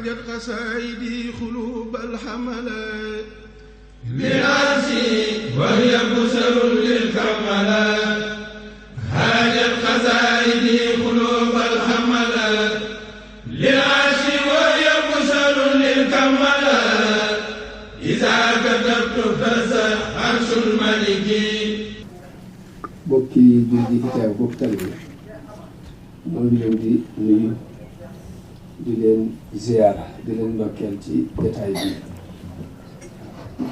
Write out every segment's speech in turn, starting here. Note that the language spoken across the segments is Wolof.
هاجت قصائدي قلوب الحملات براسي وهي بشر للكملات هاجت قصائدي قلوب الحملات للعرش وهي بشر للكملات إذا كتبت فسح عرش الملك. bokki jullit yi fi teew bokk tali moo ngi leen di nuyu di leen ziyaara di leen ndokkeel ci jotaay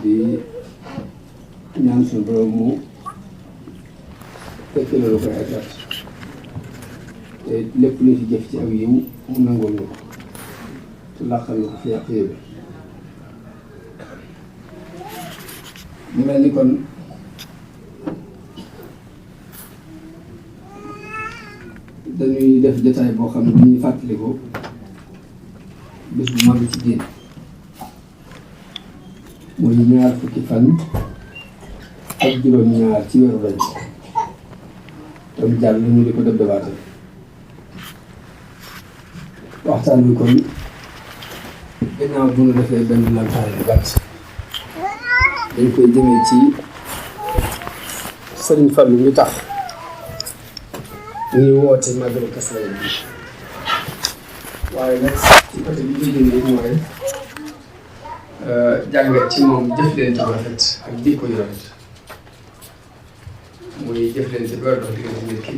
bi di ñaan suñu borom mu fekk loolu koy ak at te lépp lu ci jëf ci aw yiw mu nangul ñu ko te làqal na ko fi yàq yëpp mu mel ni kon dañuy def jotaay boo xam ne dañuy fàttaliku bés bu mag ci diine muy ñaar fukki fan ak juróom-ñaar ci weeru Rajab tam jàll ñu di ko def debaate waxtaan wi kon gannaaw bu ñu defee benn lamtaay bu gàtt dañ koy jëmee ci Sëriñ Fallu mi tax ñuy woote màggalu Kazu Rajab bi waaye nag ci côté bi ñu jëndee mooy jàngat ci moom jëflante bu rafet ak jikko yu rafet muy jëflante bu war a dox diggante nit ki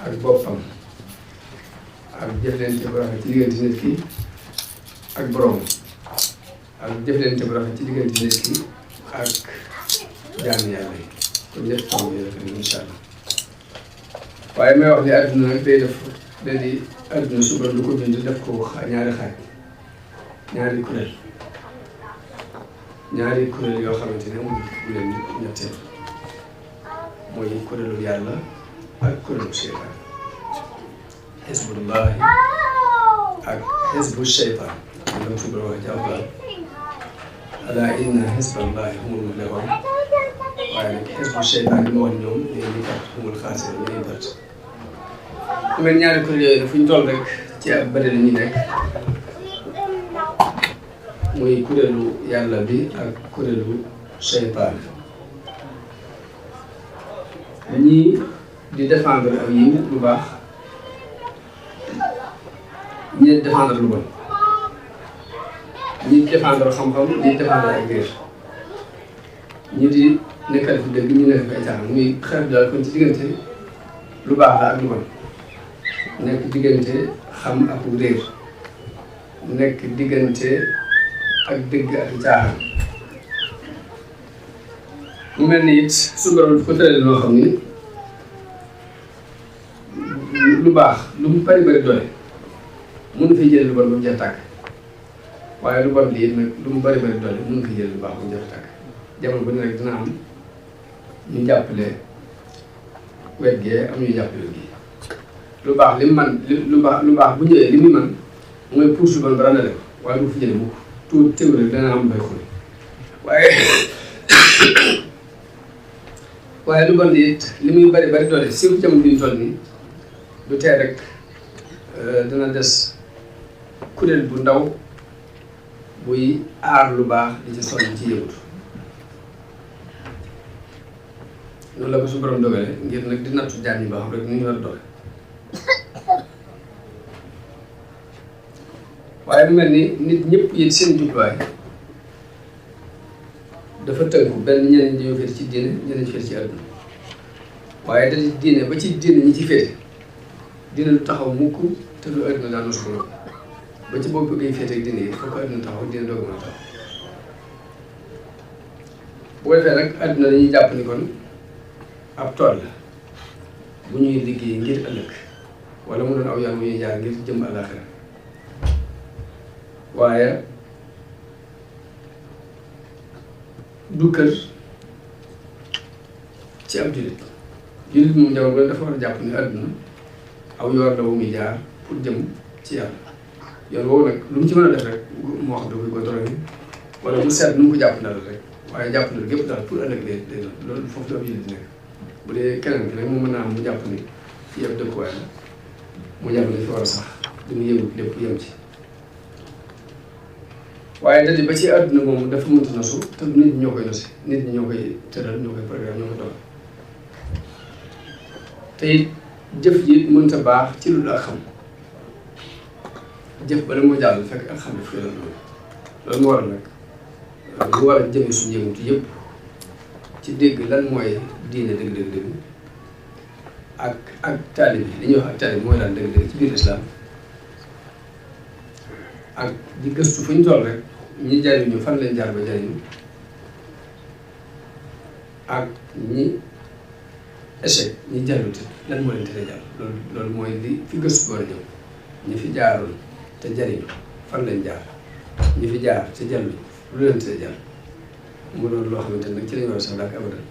ak boppam ak jëflante bu rafet ci diggante nit ki ak borom ak jëflante bu rafet ci diggante nit ki ak jaami yàlla yi kon ñëpp taw bi rafet incha allah. waaye may wax ni àdduna nag day def da di àdduna suba lu ko bind def ko ñaari xaaj ñaari kuréel yoo xamante ne mu leen ñetteel mooy kuréelu yàlla ak kuréelu seytaan xisbullahi ak xisbu seytaan dam suba wax ci alquran ala inna xisballahi humul muflihun waaye nag xisbu seytaan li ma wax ñoom dañuy kat humul xaasirun dañuy perte. ku mel ñaari kuréel yooyu fu ñu toll rek ci ab bëri la ñuy nekk muy kuréelu yàlla bi ak kuréelu seytaan ñii di défendre ak yiw lu baax ñii di défendre lu bon ñii di défendre xam-xam ñii di défendre ay réer ñii di nekkal fi dëgg ñu nekk fi ay caaxaan muy xeex daal kon ci diggante lu baax la ak lu bon nekk diggante xam ak réer nekk diggante ak dëgg ak caaxaan mu mel ni it su borom ko tëralee loo xam ni lu baax lu mu bari doole mun fi jël lu bon ba mu jeex tàkk waaye lu bon lii nag lu mu bari doole mun fi jël lu baax ba mu jeex tàkk jamono bu ne rek dina am ñu jàppale wet gee am ñu jàppale wet gi lu baax li mu man lu baax bu ñëwee li muy man mooy puus lu bon ba ràndale ko waaye bu fi jëlee mukk tuuti téeméer rek dana am bay xool waaye lu bon it li muy bari doole surtout jamono bi ñu toll nii du tee rek dana des kuréel bu ndaw buy aar lu baax di ci sonn ci yëngutu noonu la ko su borom dogale ngir nag di nattu jaan yi ba xam rek nu ñu war a doxe waaye mu mel ni nit ñëpp yéen seen jubluwaay dafa tënku benn ñeneen ñi ñoo féete ci diine ñeneen ñi féete ci àdduna waaye da di diine ba ci diine ñi ci féete diine lu taxaw mukk te lu àdduna daanu soxla ba ci boobu bëggee féete ak diine yi fokk àdduna taxaw diine doog mën a taxaw bu ko defee nag àdduna dañuy jàpp ni kon ab tool la bu ñuy liggéey ngir ëllëg wala mu doon aw yoon bu ñuy jaar ngir jëm àllaaxira waaye du kër ci ab jullit moom jamono bu ne dafa war a jàpp ni àdduna aw yoon la bu muy jaar pour jëm ci yàlla yoon woowu nag lu mu ci mën a def rek moo xam da koy contrôler wala mu seet nu mu ko jàpp ndal rek waaye jàpp ndal gépp daal pour ëllëg day doon loolu foofu la ab jullit nekk bu dee keneen ki nag mu mën naa am mu jàpp ni fii ab dëkkuwaay la mu jàpp ni fi war a sax du mu yëngu lépp yem ci waaye dadi ba ci àdduna moom dafa mënta nosu te nit ñi ñoo koy nosi nit ñi ñoo koy tëral ñoo koy programme ñoo koy dogal te it jëf ji mënta baax ci lu ak xam jëf bala moo jàll fekk ak xam ne fii la loolu moo waral nag ñu war a jëme suñu yëngutu yëpp ci dégg lan mooy diine dëgg ak taalib bi li ñuy wax ak taalib mooy daan dëgg ci biir islam ak di gëstu fu ñu toll rek ñi jariñu fan lañ jaar ba jariñu ak ñi échec ñi jarute lan moo leen tere jaar loolu mooy li fi gëstu war a ñëw ñi fi jaaroon te jariñu fan lañ jaar ñi fi jaar te jallu lu leen tere jaar mu doon loo xamante nag ci lañ war a sax ak abadan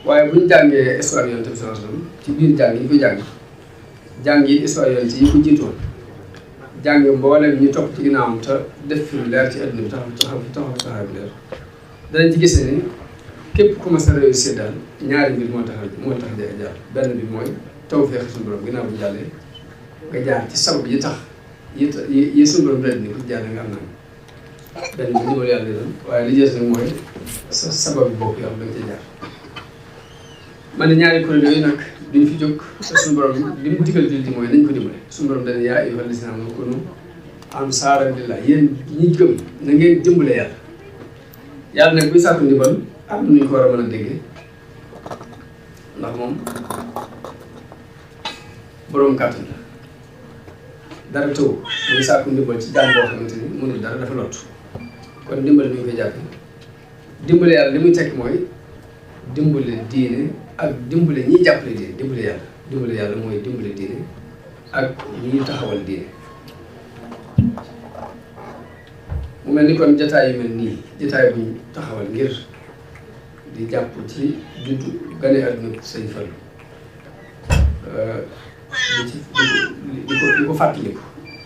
waaye bu ñu jàngee histoire Yonent bi sallallahu alayhi wasallam ci biir jàng yi ko jàng yi histoire Yonent yi ko jiitoon jàng mboolem ñu topp ci ginnaawam te def fi lu leer ci adduna bi taxaw bi leer danañ ci gis ni képp ku ma sa réussir daal ñaari mbir moo tax jaar benn bi mooy tawfeex suñu borom ginnaaw bu jàllee nga jaar ci sabab yi tax yi suñu borom rek ni ku ci jaar nga am na benn bi ndimbal yàlla doon waaye li jeex nag mooy sa sabab bi boobu yow da nga ci jaar man ne ñaari kuréel yooyu nag duñ fi jóg suñu borom li mu digal jullit mooy nañ ko dimbale suñu borom dañ yaa ayyuhal lazina aamanu kunu ansaaran lillah yéen ñi gëm na ngeen dimbale yàlla nag buy sàkku ndimbal am na ñu ko war a mën a déggee ndax moom borom kàttan la dara taw muy sàkku ndimbal ci jàmm boo xamante ni mënul dara dafa lott kon dimbale ñu koy jàppe dimbale yàlla li muy tekki mooy dimbale diine ak dimbale ñiy jàppale diine dimbale yàlla mooy dimbale diine ak ñi taxawal diine mu mel ni kon jataay yu mel nii jataay bu ñu taxawal ngir di jàpp ci juddu gane àdduna Sëñ Fallu di ko fàttaliku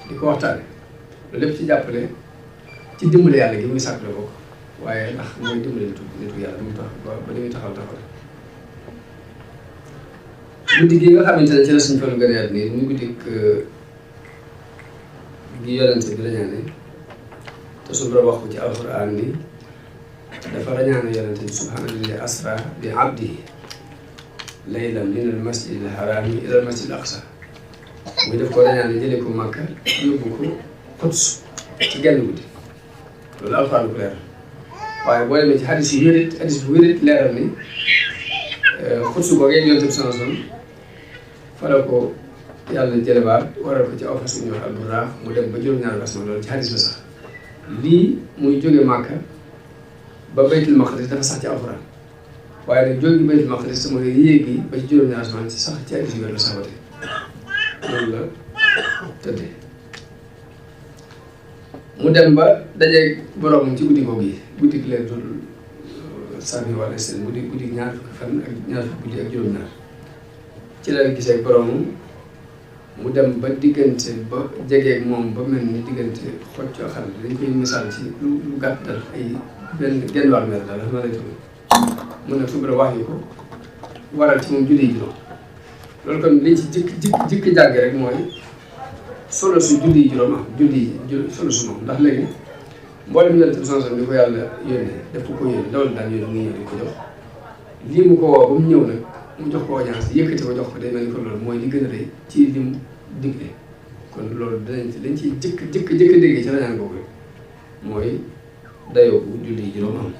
di ko waxtaane loolu lépp ci jàppale ci dimbale yàlla gi muy sàkk la bokk waaye ndax mooy dimbale nitu yàlla mu tax ba li muy taxaw guddi gi nga xamante ne ci la Sëñ Fallu gane àdduna yi muy guddi gi yonente bi rañaane te suñu borom wax ko ci alxuraan ni dafa rañaane yonente bi subhaanallazi asra bi abdihi laylan min al masjid al harami ila al masjid al aqsa muy def ko rañaane jëlee ko Makka yóbbu ko Quds ci genn guddi loolu alxuraan ko leeral waaye boo demee ci hadis yu wérit hadis bu wérit leeral ni Quds googee yonente bi sallallahu alayhi wasallam fa la ko yàlla jëlewaat waral ko ci aw fas ñuy wax al-Buraax mu dem ba juróom-ñaari asamaan loolu ci hadis la sax lii muy jóge Màkka ba Baytul Maqdis dafa sax ci alxuraan waaye nag jóge Baytul Maqdis sama yéegi ba ci juróom-ñaari asamaan ci sax ci hadis yu wér la saxate loolu la tëddee mu dem ba dajeeg boroomam ci guddi googu yi guddi gi leen dul sànni wala seen guddi ñaar fukki fan ak ñaar fukki guddi ak juróom-ñaar ci la gisee boroomam mu dem ba diggante ba jegeeg moom ba mel ni diggante xoccoo xal dañ koy misaal ci lu gàtt dal ay genn wàll weer daal dafa ma lay tudd mun na subra wax yi ko waral ci moom julli juróom loolu kon li ci jëkk jàgg rek mooy solo su julli juróom am solo su moom ndax léegi mboolem yonent bi sallallahu alayhi wasallam di ko yàlla yónnee def ko yónnee dawal daan yónnee mu ñëw di ko jox lii mu ko woo ba mu ñëw nag mu jox ko audience yëkkati ko jox ko day mel ni kon loolu mooy li gën a rëy ci lim digle kon loolu dañ ciy jëkk déggee ci rañaan boobu rek mooy dayoo bu julli juróom am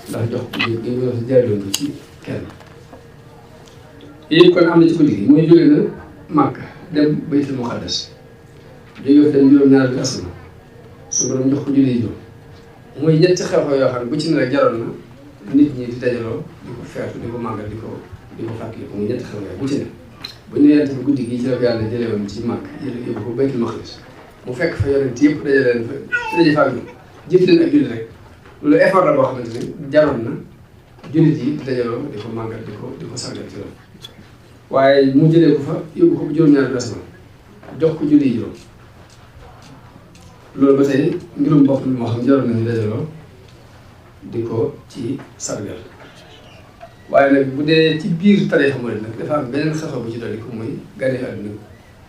ndax jox ko ñu wax jaarloon ko ci kenn yéen kon am na ci guddi gi mooy jóge na Màkka dem Baytul Muqaddas jóge fa dem juróom-ñaar bi asamaan su borom jox ko julli juróom mooy ñetti xew-xew yoo xam ne bu ci ne rek jaroon na nit ñi di dajaloo di ko feetu di ko màggal di ko fàttali ko muy ñetti xew yooyu bu ci ne bu ñu yonent bi guddi gi ci la ko yàlla jëlee woon ci Màkka yóbbu ko Baytul Maqdis mu fekk fa yonent yëpp daje leen fa daje fa ak ñoom jëf leen ak julli rek loolu effort la boo xamante ni jaroon na jullit yi di dajaloo di ko màggal di ko sargal ci loolu waaye mu jëlee ko fa yóbbu ko bu juróom-ñaari asamaan jox ko julli yi juróom loolu ba tey mbirum bopp mi moo xam jaroon nañu dajaloo di ko ci sargal waaye nag bu dee ci biir tariixa murid nag dafa am beneen xew-xew bu ci dolli ko muy gane àdduna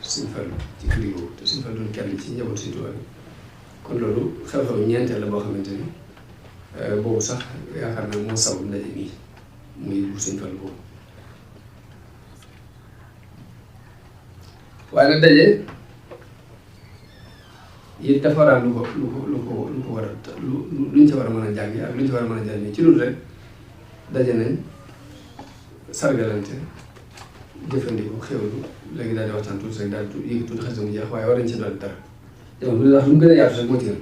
Sëñ Fallu ci guddi googu te Sëñ Fallu doon kenn ci njabootu Sëñ Tuubaa kon loolu xew-xew ñeenteel la boo xamante ni boobu sax yaakaar naa moo sabab ndaje nii muy bu Sëñ Fallu boobu waaye nag daje it dafa war a lu ko war a luñ ci war a mën a jàngi ak luñ ci war a mën a jàngi ci loolu rek daje nañ sargalante jëfandiku xewlu léegi daal di waxtaan tuuti rek daal di yëg tuuti xas mu jeex waaye war nañ ci doon dara jamono bi ndax lu mu gën a yaatu rek moo ci gën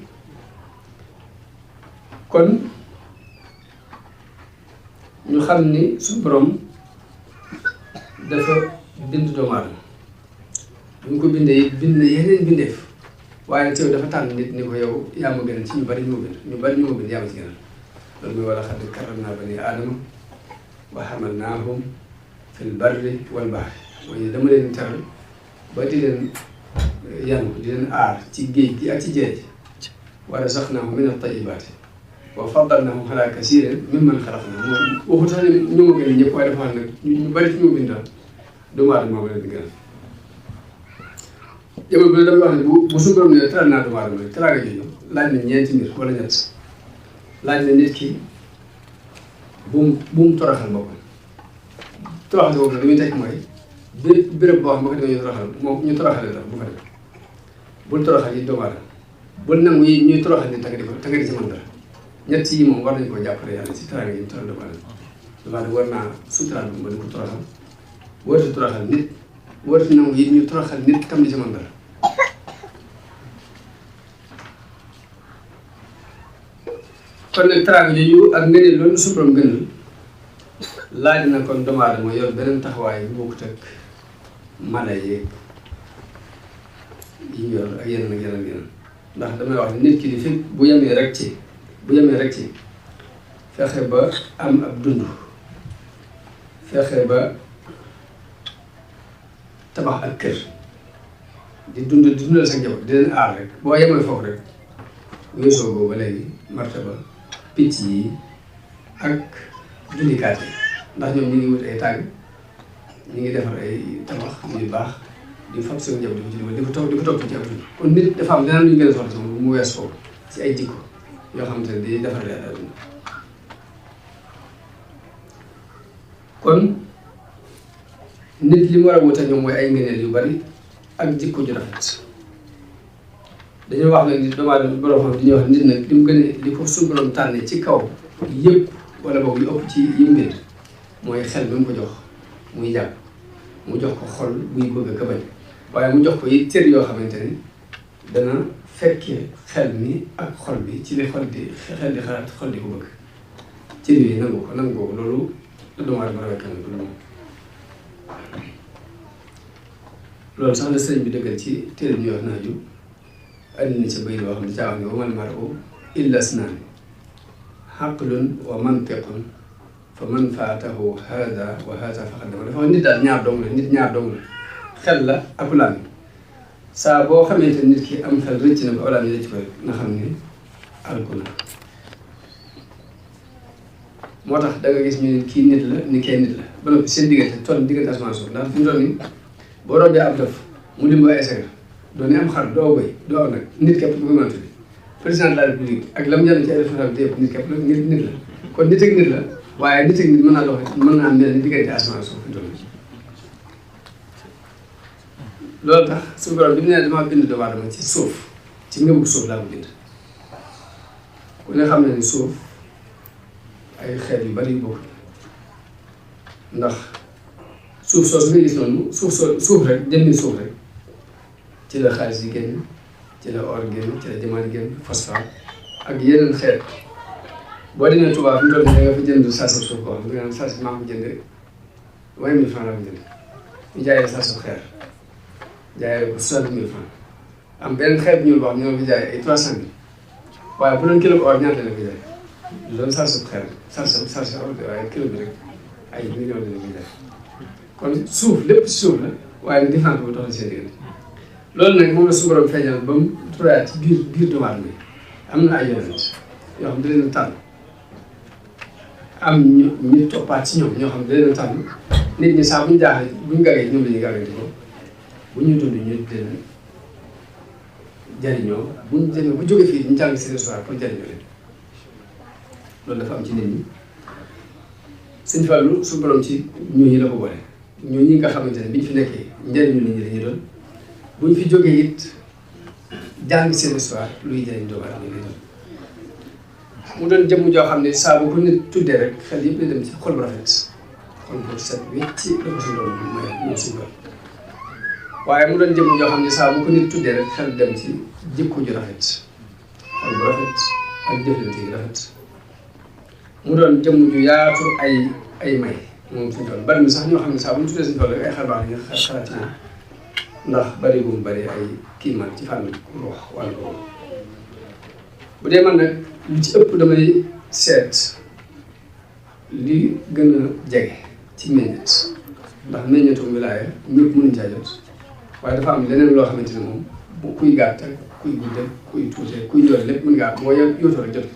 kon ñu xam ni suñu borom dafa bind doomu aadama bu ñu ko bindee it bind na yeneen bindeef waaye nag dafa tànn nit ni ko yow yaa ma gënal ci ñu bari ñu ma bind yaa ma ci gënal loolu mooy wala xad karramnaa banii aadama wa hamalnaahum fil barri wal bahri mooy dama leen teral ba di leen yanu di leen aar ci géej gi ak ci jéej wa razaqnaahum mina tayyibaati wa faddalnaahum alaa kasiirin mimman xalaqnaa moom waxu sax ne ñu ma gën ñëpp waaye dafa xam ne ñu bari ci ñu ma bindal doomu aadama moo leen di gënal jamono bi damay wax ne bu suñu borom ne teral naa doomu aadama rek teraanga jooju laaj na ñeenti mbir wala ñett laaj na nit ki bu mu toroxal boppam toroxal boobu nag li muy teg mooy béréb boo xam ne ñu toroxal moom ñu toroxale la bu fa dem bul toroxal yi doomu aadama bul nangu yi ñuy toroxal ni tanga di ci mën dara ñett yi moom war nañu koo jàppale yàlla ci teraanga yi ñu teral doomu aadama war naa suturaal ba di ko toroxal waratu toroxal nit waratu nangu yi ñu toroxal nit tam di ci mën dara kon nag teraanga jooju ak ngëneel loolu suñu borom gënal laaj na kon doomu aadama yor beneen taxawaay bu bokkut ak mala yeeg yi ñu yor ak yeneen ak yeneen ndax damay wax ne nit ki di fi bu yemee rek ci fexe ba am ab dund fexe ba tabax ak kër di dundal sa njaboot di leen aar rek boo yemee foofu rek weesoo boobu ba léegi martaba picc yi ak jullikaat yi ndax ñoom ñu ngi wut ay tàgg ñu ngi defar ay tabax yu baax di fab seen njaboot di ko julli di ko topp ci ab dund kon nit dafa am leneen lu ñu gën a soxla ci moom mu wees foofu ci ay jikko yoo xamante ne day defar leen àdduna kon nit li mu war a wute ñoom mooy ay ngëneel yu bari ak jikko ju rafet dañoo wax ne nit doomu aadama borom xam dañuy wax nit nag li mu gën a li ko suñu borom tànnee ci kaw yëpp wala boog lu ëpp ci yi mu bind mooy xel bi mu ko jox muy jàpp mu jox ko xol buy bëgg a bañ waaye mu jox ko yi cër yoo xamante ni dana fekkee xel mi ak xol bi ci li xel di xalaat xol di ko bëgg cër yi nangu ko loolu la doomu aadama rawee kanam du moom loolu sax la sëriñ bi dëggal ci téere ñuy wax naaju andi na ci bay loo xam ne caa wax ne wa mal mar'u illa isnaani aqlun wa mantiqun fa man faatahu haada wa haada faqad dama dafa wax nit daal ñaar dong la xel la ak làmmiñ saa boo xamante nit ki am xel rëcc na ko wala ñu rëcc ko rek na xam ne alku na moo tax da nga gis ñu ne kii nit la ni kee nit la ba noppi seen diggante asamaan suuf ndax fi mu toll nii boo rombee ab dof mu limbo ay sagar doo ne am xar doo bëy doo aw nag nit képp ku ko mën a tudde président de la république ak lam jàll ci ay responsabilité yëpp nit képp la nit la kon nit ak nit la waaye nit ak nit mën naa dox mën naa mel ni diggante asamaan suuf fi mu toll nii loolu tax suñu borom bi mu ne damaa bind doomu aadama ci suuf ci ngëmug suuf laa ko bind ku ne xam ne ni suuf ay xeet yu bari yu bokk ndax suuf soosu nga gis noonu suuf rek jëmmi suuf rek ci la xaalis yi génn ci la or génn ci la diamant génn phosphate ak yeneen xeet boo demee Touba fi mu toll nii da nga fa jënd saasab suuf koo xam ne nga naan saas maa ko jëndee 20 000 francs laa ko jënd ñu jaayee saasab xeer jaayee ko 60 000 francs am beneen xeet ñuul boo xam ne ñoo ko jaayee ay 300 000 waaye bu doon kilo ko or ñaata la ko jaay du doon saasab xeer saasab or waaye kilo bi rek ay millions la ko jaay kon suuf lépp ci suuf la waaye différence boobu dox na seen diggante loolu nag moom la suñu borom feeñal ba mu turaat ci biir doomu aadama yi am na ay yonent yoo xam ne da leen a tànn am ñu toppaat ci ñoom ñoo xam ne da leen a tànn nit ñi saa bu ñu jaaxle bu ñu gàggee ñoom la ñuy gàggante ko bu ñuy dund ñu leen jariñoo buñ demee bu jógee fii ñu jàng seen histoire pour jariñoo leen loolu dafa am ci nit ñi. Sëñ Fallu su borom ci ñooñu la ko boole ñooñu nga xamante ne biñ fi nekkee njariñu nit ñi dañuy doon buñ fi jógee it jàng seen histoire luy jariñ doomu aadama lay doon. mu doon jëmm joo xam ne saa bu ko nit tuddee rek xel yëpp lay dem ci xol bu rafet xol bu set wecc la ko suñu doon mooy moom Sëñ Fallu waaye mu doon jëmm joo xam ne saa bu ko nit tuddee rek xel dem ci jikko ju rafet xol bu rafet ak jëflante yu rafet. mu doon jëmm ju yaatu ay may moom Sëñ Fallu bari na sax ñoo xam ne saa bu ñu tuddee Sëñ Fallu rek ay xarbaax yi nga xalaat ci moom ndax bari bu mu bari ay kiimaan ci fànn ruux wàllu boobu. bu dee man nag li ci ëpp damay seet li gën a jege ci meññet ndax meññetum wilaaya ñëpp mënuñ caa jot waaye dafa am leneen loo xamante ne moom bu kuy gàtt ak kuy gudd ak kuy tuute kuy njool lépp mën ngaa boo yootoo rek jot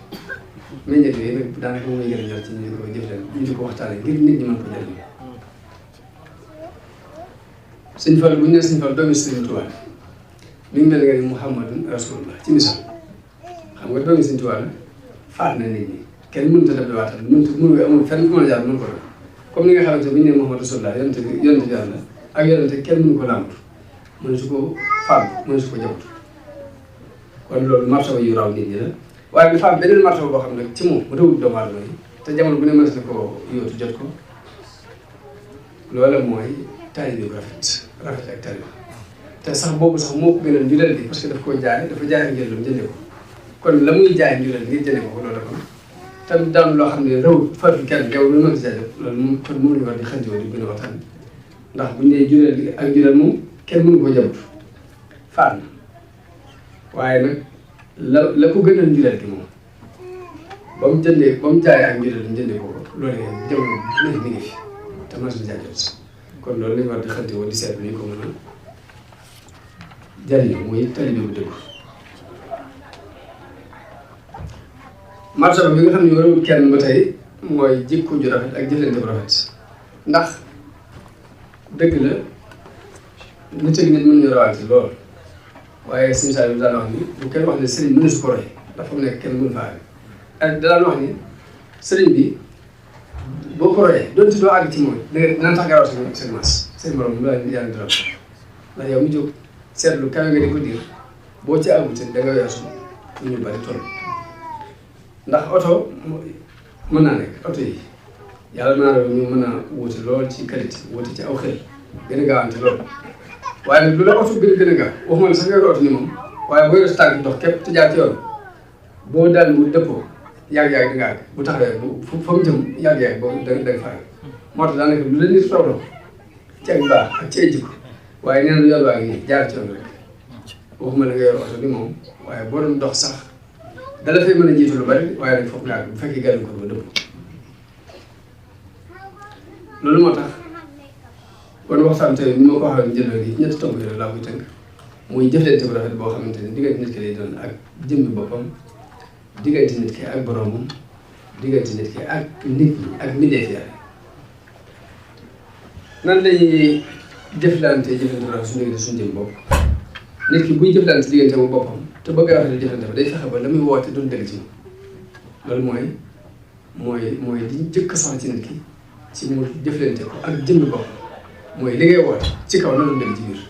meññet yooyu nag daanaka moom mooy jëriñoo ci ñu ko jëf leen ñu di ko waxtaanee ngir nit ñi mën ko jëriñoo. Sëñ Fallu bu ñu nee Sëñ Fallu doomi Sëñ Tuubaa mi ngi mel nga ni Muhammadun Rasulullah ci misaal xam nga doomi Sëñ Tuubaa la faat na nit ñi kenn mënut a def waatal mënut amul fenn ku mën a jaar mën ko def comme ni nga xamante ne bu ñu nee Muhammadu Rasulullah yonente Yàlla ak yonente kenn mënu ko làmbatu mënu su ko faat mënu su ko jawut kon loolu martaba yu raw nit ñi la. waaye dafa am beneen martaba boo xam ne ci moom mu dawul doomu aadama yi te jamono bu ne mënees na ko yóotu jot ko loola mooy taalibe bu rafet ak taalibe te sax boobu sax moo ko gënal njureel bi parce que daf koo jaay dafa jaay ak njëriñam jëndee ko kon la muy jaay njureel ngir jëndee ko loolu kon tam daan loo xam ne rawut fàttali kenn yow lu mën si jaay loolu moom kon moom la ñu war di xëntewoo di gën a waxtaan ndax buñ nee njureel ak njureel moom kenn mënu ko jabut faat na waaye nag la ko gënal njureel gi moom ba mu jaayee ak njureel jëndee ko loolu yëpp jamono bi mi ngi fi te mën na jaajëf kon loolu lañu war di xante woon di seet bi ñu ko mën a jariñoo muy taalibe bu dëgg. martaba bi nga xam ne warul kenn ba tey mooy jikko ju rafet ak jëflante bu rafet ndax dëgg la nit ak nit mën ñu rawante lool. waaye Sëñ Saaliw daan wax ni bu kenn wax ne sëriñ mënu su ko roy dafa mu nekk kenn mënu faa ak daan wax ni sëriñ bi boo ko royee doon ci doo àgg ci mooy dina tax nga raw seen maas seen morom mu la yàlla dara ndax yow mu jóg seetlu kawe nga di ko diir boo ci àggute da nga weesu ñu bari toll ndax oto mën naa nekk oto yi yàlla mën naa ñu mën a wuute lool ci qualité wuute ci aw xel gën a gaawante lool waaye nag lu la oto gën a gaaw waxuma la sax nga yor oto ni moom waaye boo yor sa tànk dox képp te jaar ci yoon boo daal bu dëppoo yàgg-yàgg di nga àgg bu taxawee fa mu jëm yàgg-yàgg boo da nga fay moo tax daanaka lu la nit raw ci ak baax ak ci ay jikko waaye nee na lu yoon waa ngi nii jaar ci yoon rek waxuma la nga yor oto ni moom waaye boo doon dox sax dala fay mën a jiitu lu bari waaye nag foofu nga àgg bu fekkee gàllankoor ba dëppoo loolu moo tax kon waxtaan tey ni ma ko waxee njëlbeen gi ñetti tomb yooyu laa koy tënk muy jëflante bu rafet boo xamante ni diggante nit ki lay doon ak jëmmi boppam diggante nit ki ak boroomam diggante nit ki ak nit ñi ak mbindeef yàlla nan lañuy jëflante bu rafet suñu diggante suñu jëm bopp nit ki buy jëflante diggante mu boppam te bëgg a rafetal jëflante ba day fexe ba la muy woote doon dëgg ci moom loolu mooy di jëkk sax ci nit ki ci mu jëflante ko ak jëmmi boppam mooy li ngay woote ci kaw na doon dëgg ci biir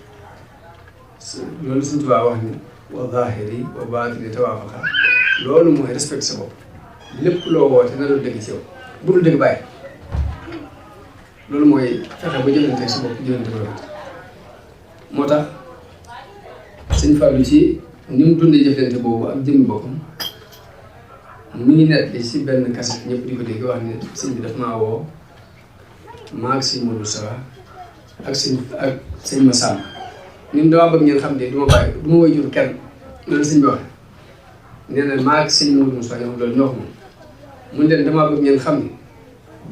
loolu Sëñ Tuubaa wax ni wa zaahiri wa baatini tawaafaqa loolu mooy respecté sa bopp lépp loo woote na doon dëgg ci yow bu dul dëgg bàyyi loolu mooy fexe ba jëflante sa bopp jëflante ko rafet moo tax Sëñ Fallu ci ni mu dundee jëflante boobu ak jëmmi boppam mi ngi nekk li ci benn kaset ñëpp di ko dégg wax ne sëñ bi daf maa woo maa ak sëñ Modou Sawa ak sëñ Massamba ñun damaa bëgg ngeen xam ne du ma woy jur kenn loolu sëñ bi wax nee na maa ak sëñ Modou Moussa ñoo loolu ñoo ko moom mun leen damaa bëgg ngeen xam ne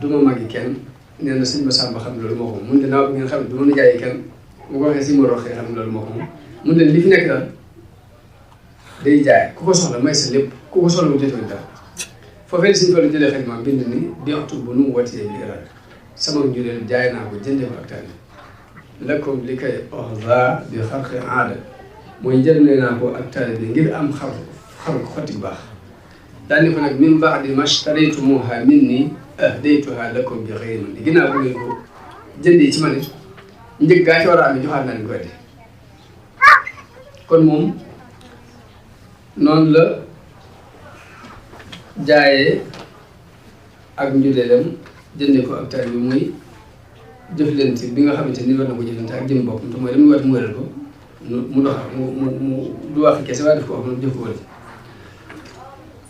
du ma màggi kenn nee na sëñ Massamba xam ne loolu moo ko moom mun leen damaa bëgg ngeen xam ne du ma nijaayi kenn bu ko waxee si ma roxee xam ne loolu moo ko moom mun leen li fi nekk daal day jaay ku ko soxla may sa lépp ku ko soxla mu jotee dara foofee Sëñ Fallu jëlee xel ma bind ni bi'tu bu nu mu watee bi iraada sama njureel jaay naa ko jëndee ko ak taalibe lakum li kay ohza bi xarqi aada mooy jëlee naa ko ak taalibe ngir am xar ko xotti bu baax daal ni ko nag min ba'di mashtaraytumuha minni ahdaytuha lakum bi ghayri man ginnaaw bu ngeen ko jëndee ci ma ne njëg gaa ci war a amee joxaat naa leen ko addi kon moom noonu la jaayee ak njuleelam jëndee ko ak taalibe bi muy jëflante bi nga xamante ni war na ko jëflante ak jëm boppam te mooy li muy war mu wéral ko mu dox mu du wax kese waaye daf ko wax jëf ko wala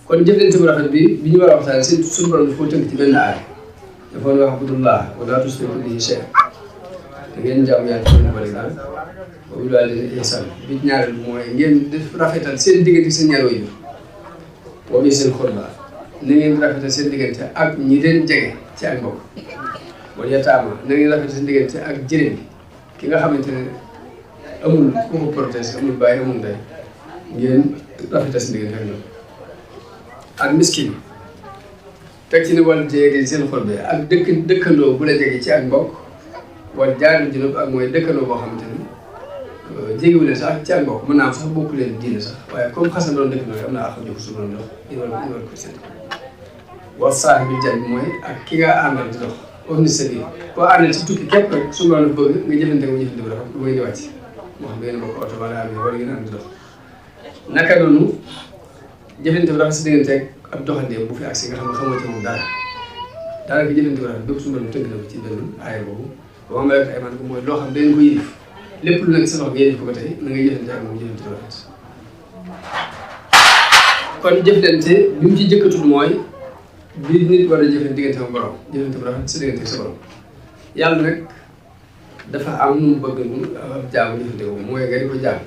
kon jëflante bu rafet bi ñu war a waxtaane suñu borom daf ko tënk ci benn aay dafa wax abudullah wa laa tushriku bihi shay'an da ngeen jaamu yàlla ci bëri daal wa bil waalidayni ihsaan bi ñaareel bi mooy ngeen def rafetal seen diggante seen ñaar waajur wa bi seen xurba na ngeen rafetal seen diggante ak ñi leen jege ci ak mbokk wala yataama na ngeen rafetal seen diggante ak jërëm ki nga xamante ne amul ku ko protège amul bàyyi amul ndey ngeen rafetal seen diggante ak ñoom ak miskin teg ci ne wàllu jege seen xol bi ak dëkkandoo bu la jege ci ak mbokk wala jaarul junub ak mooy dëkkandoo boo xamante ni jégewu leen sax ci ak mbokk mën naa am sax bokk leen diine sax waaye comme xasan doon dëkkandoo am na ak jox su doon dox ñu war ko seet wa saahibil janbi mooy ak ki nga àndal di dox ofni sabil koo àndal ci tukki képp rek su loolu bëgg nga jëfante ko jëfante bu rafet bu ngay di wàcc moo xam ngeen bokk oto wala avion wala ngeen ànd di dox naka noonu jëfante bu rafet si diggante ak doxandeem bu fi agsi nga xam ne xamoo ci moom dara daanaka jëfante bu rafet bépp su mën tënk na ko ci benn aaya boobu ba ma ay man ko mooy loo xam dañ ko yëlif lépp lu nekk sa loxo nga yëlif ko tey na nga jëfante ak moom jëfante bu rafet kon jëflante bi mu ci jëkk a tudd mooy bi nit war a jëflante diggante ak borom jëflante bu rafet sa diggante ak sa borom yàlla nag dafa am nu mu bëgg nu ab jaamu jëflante boobu mooy nga di ko jaam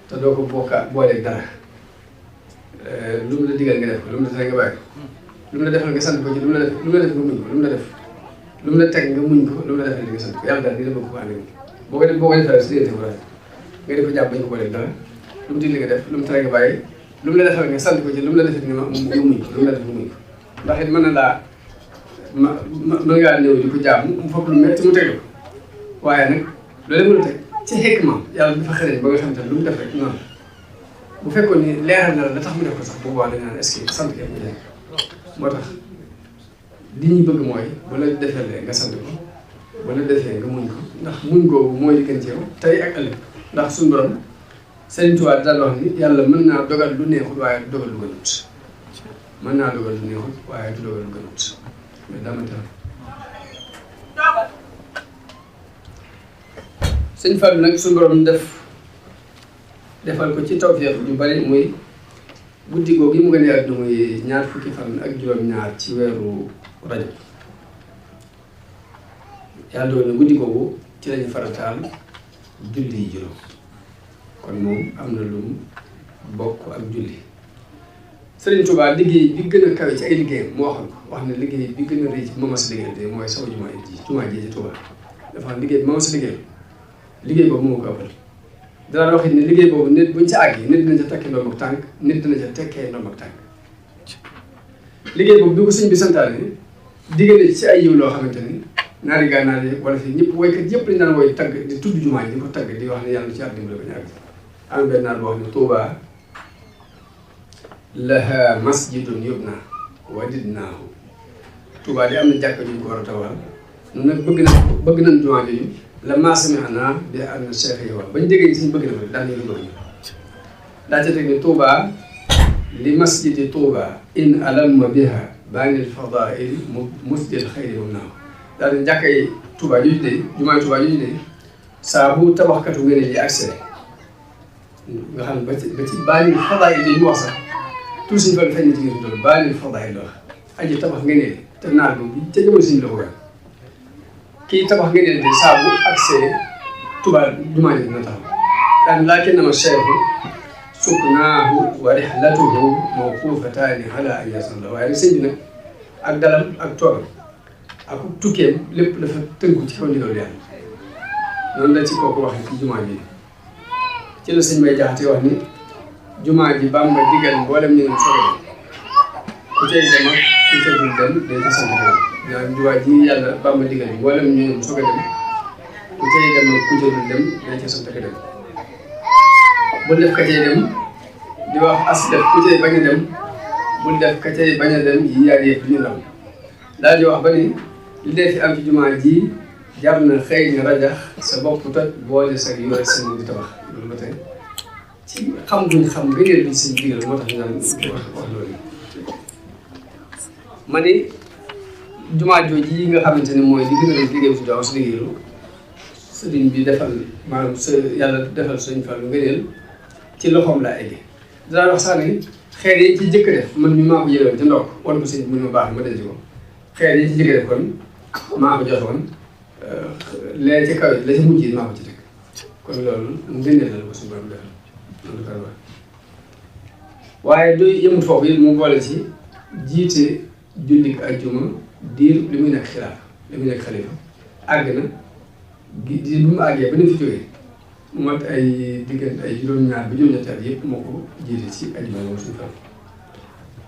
te doo ko booleeg dara lu mu la digal nga def ko lu mu la tere nga bàyyi ko lu mu la defal nga sant ko ci lu mu la def nga muñ ko lu mu la def lu mu la teg nga muñ ko lu mu la defal nga sant ko yàlla daal ni la bëgg ko ànd ak boo ko defee si diggante bu rafet nga di ko jàpp bañ ko booleeg dara lu mu digle nga def lu mu tere nga bàyyi lu mu la defal nga sant ko ci lu mu la defee nga muñ ko lu mu la def nga muñ ko ndax it mën na laa mën ngaa ñëw di ko jàmm mu foog lu métti mu teg ko waaye nag loolu mën a teg ci xekk ma yàlla dafa xëy ba nga xam te lu mu def rek noonu bu fekkoon ni leeral na la tax mu def ko sax bu boobaa dañu naan est-ce que sant kee mu jël moo tax li ñu bëgg mooy bu la defee nga sant ko bu la defee nga muñ ko ndax muñ googu mooy li gën ci yow tey ak ëllëg ndax suñu borom Sëriñ Tuubaa daal wax ni yàlla mën naa dogal lu neexul waaye du dogal lu gënut mën naa dogal lu neexul waaye du dogal lu gënut mais daa ma sëñ Fallu nag suñu borom defal ko ci tawfeex yu bari muy guddi googu yi mu gën a yaatu muy ñaar fukki fan ak juróom-ñaar ci weeru Rajab yàlla doon na guddi googu ci lañu farataal julli yi juróom kon moom am na lu mu bokk ak julli Sëriñ Tuubaa liggéey bi gën a kawe ci ay liggéeyam moo xam ko wax ne liggéey bi gën a rëy ci moom a si liggéey te mooy sama jumaa ji ci Tuubaa dafa xam liggéey bi moom a si liggéey boobu moo ko ëppal danaa wax it ne liggéey boobu nit buñ ca àgg nit dina ca tekki ndoom ak tànk nit dina ca tekkee ndoom ak tànk liggéey boobu bi ko sëñ bi santaane diggante ci ay yiw loo xamante ni naari gànnaar yi wala fii ñëpp woykat yëpp dañu daan woy tagg di tudd jumaa ji di ko tagg di wax ne yàlla ci àddina bi la ko ñaar am benn naar boo xam ne Tuubaa laha masjidun yubna wadidnaahu Tuubaa di am na jàkka ju ñu ko war a tawal ñun nag bëgg nañ jumaa jooju la maasami'naa bi anna cheikh yi wax bañ déggee suñu bëgg na ma daal ñu bëgg daa ca teg ne Tuubaa li masjidi Tuubaa in alamma biha baanil fadaa'il musjid xayri moom naaw daal di jàkka yi Tuubaa jooju de jumaa Tuubaa jooju de saa bu tabaxkatu ngeen yi accès nga xam ne ba ci baanil fadaa'il yi ñu wax sax tout suñu fan feeñ na ci ngeen doon baanil fadaa'il la wax aji tabax ngeen te naar bi ca jamono suñu la ko weer kii tabax ngeen de saa bu accès Tuubaa jumaa ji dina taxaw daan laakinnama cheikhu suknaahu wa rihlatuhu mawquufataani ala an yasalla waaye nag sëñ bi nag ak dalam ak toogam ak tukkeem lépp dafa tënku ci kaw ndigal yàlla noonu la ci kooku wax ci jumaa ji ci la sëñ Bay Jaxate wax ni jumaa ji Bàmba digal mboolem ñu ngi soog a dem ku cay dem ak ku cay dul dem day ca sant dem ñaan jumaa ji yàlla Bàmba digal mboolem ñu ngi soog a dem ku cay dem ak ku cay dul dem day ca sant dem bul def ka cay dem di wax as def ku cay bañ a dem bul def ka cay bañ a dem yi yaar yëpp ñu ndam daal di wax ba ni li dee fi am ci jumaa ji jar na xëy na rajax sa bopp toj boole sa yore seen di tabax loolu ba tey ci xam duñ xam gëneel bi seen digal moo tax ñu naan wax loolu ma ni jumaa jooji yi nga xamante ne mooy di gën a doon liggéey si daaw si liggéeyu sëriñ bi defal maanaam sa yàlla defal sëriñ Fallu ngëneel ci loxoom laa egge dinaa wax sax ni xeer yi ci jëkk def man mi maa ko jëloon ci ndox wan ko sëñ bi mu baax ma denc ko xeer yi ci jëkk def kon maa ko joxoon lee ci kaw la ci mujj maa ko ci teg kon loolu ngëneel la ko suñu borom defal loolu koy wax waaye du yëmut foofu it mu boole ci jiite jullik ajjuma diir li muy nekk xilaaf li muy nekk xalifa àgg na di bu mu àggee ba ni fi jógee mu mat ay diggante ay juróom-ñaar ba juróom-ñetti at yëpp moo ko jiite ci ajjuma moom suñu Fallu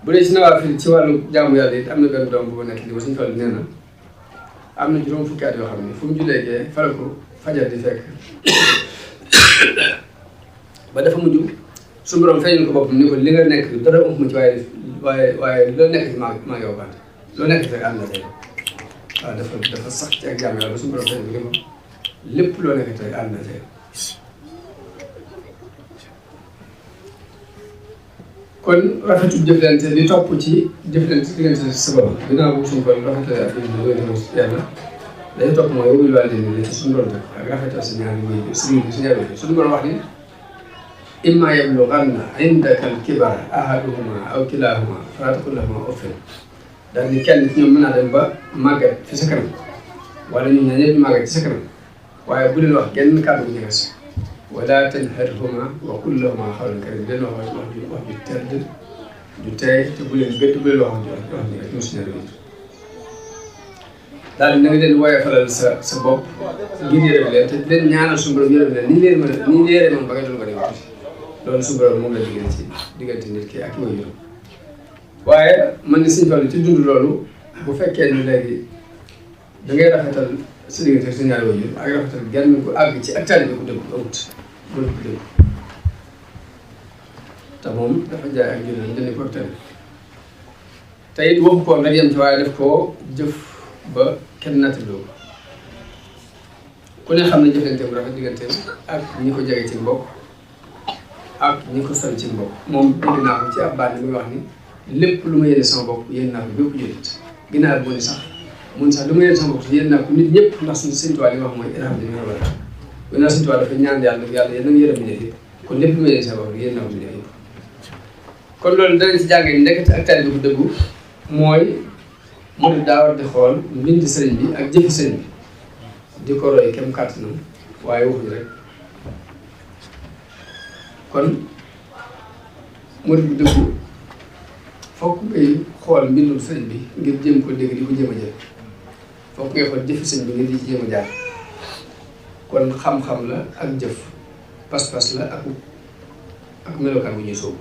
bu dee ci nawaafil ci wàllu jaamu yàlla it am na benn doom bu ma nekk li ba suñu Fallu nee na am na juróom fukki at yoo xam ne fu mu jullee gee fala ko fajar di fekk ba dafa mujj suñu borom feeñul ko boppam ni ko li nga nekk dara ëpp ma ci waaye loo nekk ci maa ngi wàccante loo nekk ci rek ànd na tey waaw dafa sax ci ak jaamu yàlla ba suñu borom feeñul ni ko lépp loo nekk ci rek ànd na tey kon rafetu jëflante di topp ci jëflante diggante sa borom dinaa bu suñu borom rafetale ak yàlla day topp mooy wóyul wàll ni ci suñu borom ak rafetal sa ñaari wéy si ñaari wéy suñu borom wax ni imma yablughanna indaka al-kibara ahaduhuma aw kilahuma falaa taqul lahumaa uffin daal ni kenn ci ñoom mën naa dem ba màggat fi sa kanam wala ñun ñaar ñëpp ñu màggat ci sa kanam waaye bu leen wax genn kàddu bu ñeges wala tanharhumaa wa qul lahumaa qawlan kariimaa leen wax ju tedd ju teey te bu leen gëdd bu leen wax ju rek mosu ñaari wéy daal na nga leen woyofalal sa bopp ngir yërëm leen te leen ñaanal suñu borom yërëm leen ni leen mën a ni leere moom ba nga doon ko def loolu suñu borom moom la diggante nit ki ak mooy yërëm waaye man ni Sëñ Fallu ci dund loolu bu fekkee ni léegi da ngay rafetal sa diggante sa ñaari waajur ak rafetal genn ku àgg ci ak taalibe ku dëgg amut bu ko dëgg te moom dafa jaay ak jullit dañu ko ak taalibe te it waxu ko rek yem ci waaye def koo jëf ba kenn nattaloo ko ku ne xam ne jëflante bu rafet diggante ak ñi ko jege ci mbokk ak ñi ko sori ci mbokk moom dégg naa ko ci ab baat muy wax ni lépp lu ma yéene sama bopp yéen naa ko bépp jullit ginnaaw bu ne sax mun sax lu ma yéene sama bopp yéen naa ko nit ñëpp ndax suñu Sëñ Tuubaa li wax mooy irham dañu war a ginnaaw Sëñ Tuubaa dafa ñaan yàlla yéen nañu yërëm bi yëpp kon lépp lu ma yéene sama bopp yéen naa ko bi yëpp kon loolu danañ ci jàngee ndekete ak taalibe bu dëggu mooy mu daa war di xool mbind sëriñ bi ak jëfi sëriñ bi di ko roy kem kàttanam waaye waxuñu rek kon murid bu dëggu fokk ngay xool mbindum sëriñ bi ngir jéem ko dégg di ko jéem a jël fokk ngay xool jëfi sëriñ bi ngir di ci jéem a jaar kon xam-xam la ak jëf pas-pas la ak melokaan bu ñuy sóobu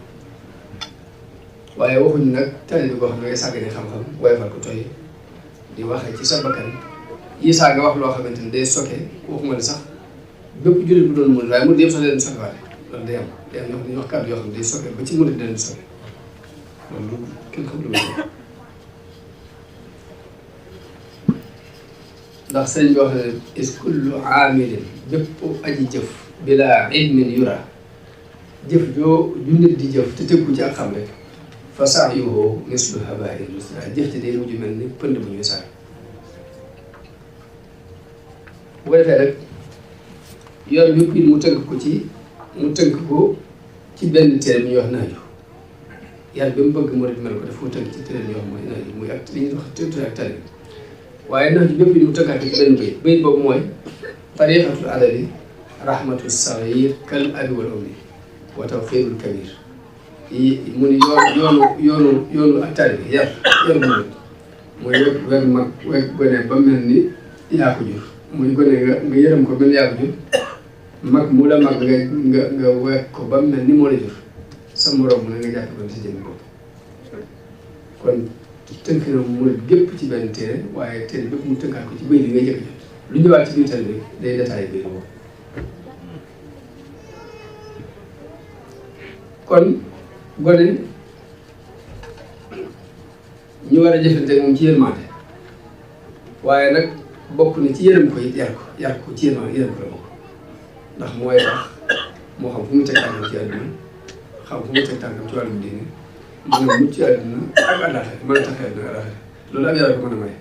waaye waxuñu nag taalibe bi boo xam ne ngay sàggane xam-xam woyofal ko toy di waxee ci sa bakkan yi saa nga wax loo xamante ni day soke waxuma ne sax bépp jullit bu doon mën waaye murid yëpp sax leen soke waale loolu day am ñoo xam ne wax kàddu yoo xam ne day soke ba ci murid leen soke loolu kenn xam lu ndax sëriñ bi wax ne is kullu aamilin bépp aji jëf bila ilmin yura jëf joo ju nit di jëf te tëggu ci ak xam rek fa sa'yuhu mislu habaa'in musra jëf ci day mujj mel ni pënd bu ñuy saay bu ko defee rek yoon yëpp it mu tënk ko ci benn téere bi ñuy wax naaju yàlla ba mu bëgg murid mel ko daf ko tënk ci téere bi ñuy wax mooy naaju muy ak li ñuy wax tuuti ak tali waaye naaju bépp it mu tënkaat ci benn bayit boobu mooy tariqatul adali rahmatu saghir kal abi wal ummi wa tawqirul kabir mu ni yoonu ak tali bi yar mooy weg mag weg gone ba mel ni yaa ko jur muy gone nga yërëm ko mel yaa ko jur mag mu la mag nga weg ko ba mel ni moo la jur sa morom mu ne nga jàpp ko sa jëmm bopp kon tënk na mu gépp ci benn téere waaye téere bépp mu tënkaat ko ci bëy li ngay jëkk jot lu ñëwaat ci biir téere bi day détaillé biir boobu kon gone ñu war a jëfante moom ci yërmande waaye nag bokk na ci yërëm ko it yar ko ci yërmande yërëm ko la bokk ndax mooy tax moo xam fu mu teg tànkam ci àdduna xam fu mu teg tànkam ci wàllum diine mën a mucc ci àdduna ak àllaaxira mën a tax àdduna àllaaxira loolu ab yar ko mën a may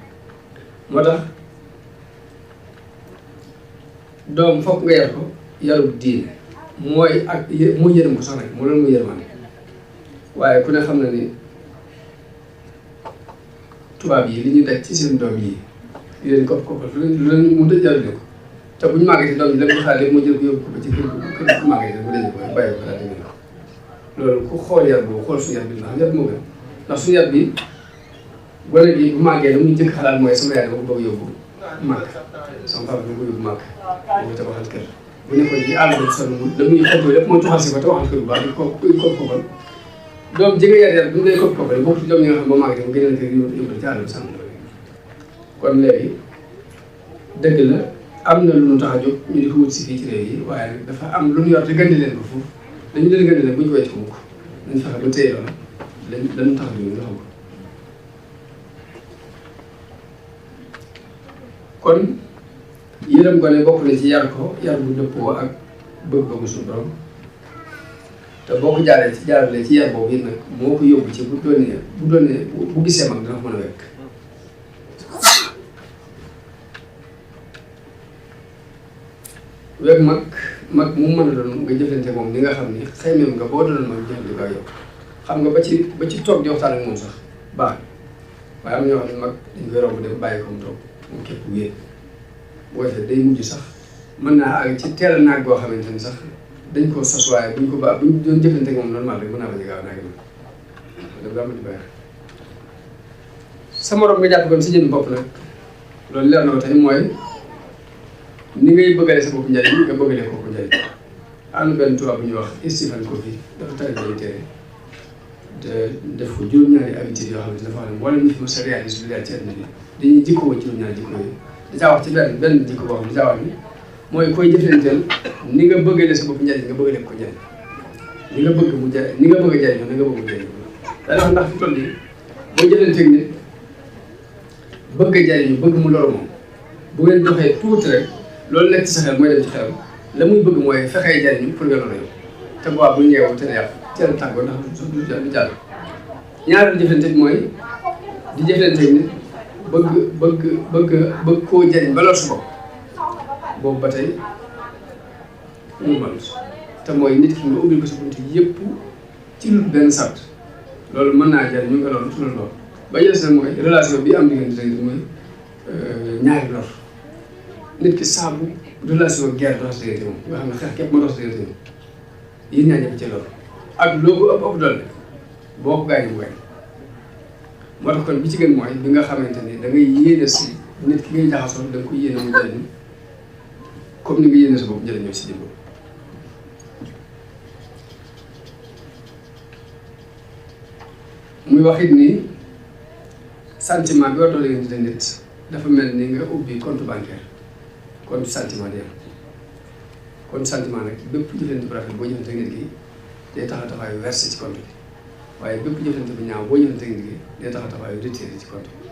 moo tax doom fokk nga yar ko yarub diine mooy ak muy yërëm ko sax nag moo loolu muy yërmande waaye ku ne xam na ni tubaab yi li ñuy daj ci seen doom yi di leen koppal lu leen mu dëj jàll ko te bu ñu màggee ci doom yi la mu xaar lépp mu jël ko yóbbu ko ci kër ku màggee mu daje ko bàyyi ko daal di ko loolu ku xool yar boobu xool suñu yar bi ndax yar moo gën ndax suñu yar bi gone gi bu màggee la muy jëkk xalaat mooy sama yaay dama ko bëgg yóbbu màgg sama papa dama ko yóbbu màgg boo ko tabaxal kër bu nekkoon ci àll bi sonn la muy xëccoo lépp moo tuxal si ko tabaxal kër bu baax di koppal doom ji nga yar bu ñu lay koppal bokk ci doom yi nga xam ba màgg mu gënal kër yóbbu ci àll bi sànn kon léegi dëgg la am na lu ñu tax a jóg ñu di ko wut si fii ci réew yi waaye nag dafa am lu ñu yor te gëndi leen ko foofu dañu leen gëndi leen bu ñu ko wecc ko mukk dañu fexe ba téye loolu lañu tax a jóg nga xam ko kon yërëm gone bokk na ci yar ko yar bu dëppoo ak bëgg-bëggu suñu borom te boo ko jaarale ci yar boobu it nag moo ko yóbbu ci bu doonee bu gisee mag dina ko mën a wekk wekk mag mu mën a doon nga jëflante moom li nga xam ni xëy nga boo doon mag jëflante ak yow xam nga ba ci toog di waxtaan ak moom sax baax waaye am na ñoo xam ne mag dañ koy romb dem bàyyi ko mu toog moom képp wéet bu ko defee day mujj sax mën naa àgg ci teel a naag boo xamante ni sax dañ koo sos waaye buñ ko baax buñ doon jëflante ak moom normal rek mën naa bañ a gaaw naag ma daf daa mën di bàyyi sa morom nga jàpp kon si jëm bopp nag loolu leer na ko tey mooy ni ngay bëggale sa bopp njariñ nga bëggale kooku njariñ am na benn tubaab bu ñuy wax Stephen Covey dafa tari benn téere te def ko juróom-ñaari habitudes yoo xam ne dafa wax ne wala ñu fi mos a réalisé lu leer ci àdduna bi dañuy jikkoo juróom-ñaari jikko yooyu dacaa wax ci benn jikko boo xam ne dacaa wax ni mooy koy jëflanteel ni nga bëggale sa bopp njariñ nga bëggale ko njariñ ni nga bëgg mu jariñ ni nga bëgg a jariñoo ni nga bëgg mu jariñoo daanaka wax ndax fi toll nii boo jëflanteeg nit bëgg a jariñu bëgg mu loru moom bu ngeen doxee tuuti rek loolu nekk ci sa xel mooy dem ci xelam la muy bëgg mooy fexee jariñu pour nga loru yow te bu baax bu ñeewoo te ne yàq teel a tàggoo ndax du jàll ñaareelu jëflante bi mooy di jëflante nit bëgg koo jariñ ba lor sa bopp boobu ba tey mu mën te mooy nit ki nga ubbil ko sa buntu yëpp ci lu benn sart loolu mën naa jariñ ñu nga loolu su la lool ba jël sa mooy relation bi am diggante rek mooy ñaari lor nit ki saabu relation guerre dox diggante moom nga xam ne xeex képp moo dox diggante moom yéen ñaa ñëpp ci loolu ak loo ko ëpp doole boo ko gaañee mu gaañ moo tax kon bi ci gën mooy bi nga xamante ni da ngay yéene si nit ki ngay jaxasoo da nga ko yéene mu jëriñ comme ni nga yéene sa bopp jëriñoo si jëmm muy wax it ni sentiment bi war doon leen di nit dafa mel ni nga ubbi compte bancaire compte sentiment di am compte sentiment nag bépp jëflante bu rafet boo jëfante nit ki day tax a taxawaayu versé ci compte bi waaye bépp jëflante bu ñaaw boo jëfante nit ki day tax a taxawaayu retiré ci compte bi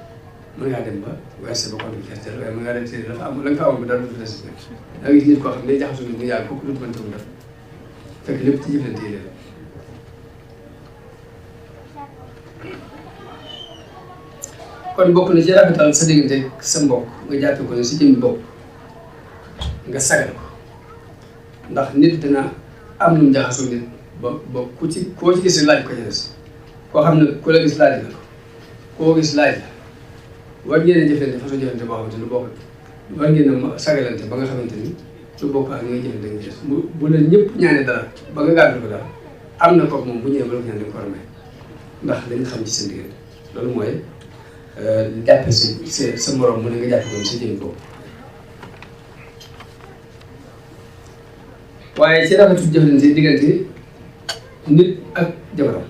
mën ngaa dem ba versé ba compte bi fees del waaye mën ngaa retiré dafa am la nga fa amoon ba dara du des da nga gis nit koo xam ne day jaxasoo nit ñi yàgg kooku dootu mën tawul def fekk lépp ci jëflante yi leen kon bokk na ci rafetal sa diggante sa mbokk nga jàppe ko ne si jëmmi bopp nga sagal ko ndax nit dina am lu mu jaxasoo nit ba koo ci gis laaj ko ci des koo xam ne ku la gis laaj la koo gis laaj la war ngeen a jëflante façon jëflante boo xamante ni bokk war ngeen a sagalante ba nga xamante ni lu bokk ak ni ngay jëflante nga gis bu la ñëpp ñaanee dara ba nga gàddu ko dara am na kooku moom bu ñëwee ba la ko ñaan di ko war a may ndax dañu xam ci seen diggante loolu mooy jàppe sa morom mu ne nga jàppe ko sa jëmm boobu waaye ci rafetu jëflante diggante nit ak jabaram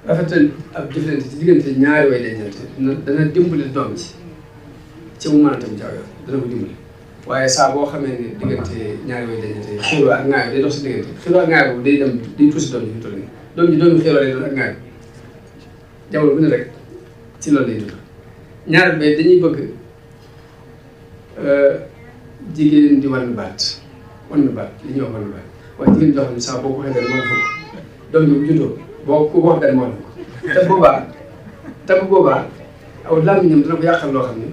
rafetal ak jëflante ci diggante ñaari way dencante dana dimbali doom ci mu mën a tam jaaw yoon dana ko dimbali waaye saa boo xamee ne diggante ñaari way dañante xéwloo ak ŋaayoo day dox si diggante xéwloo ak ŋaayoo boobu day dem day tuusi doom ji fi toll nii doom ji doomu xéwloo lay doon ak ŋaayoo jamono bu ne rek ci loolu lay dund ñaareel ba dañuy bëgg jigéen di wan baat li ñuy wax wan baat waaye jigéen joo xam ne saa boo ko waxee benn moo fukk doom ji bu juddoo boo ko wax benn moo fukk te bu boobaa aw làmmiñam dina ko yàqal loo xam ne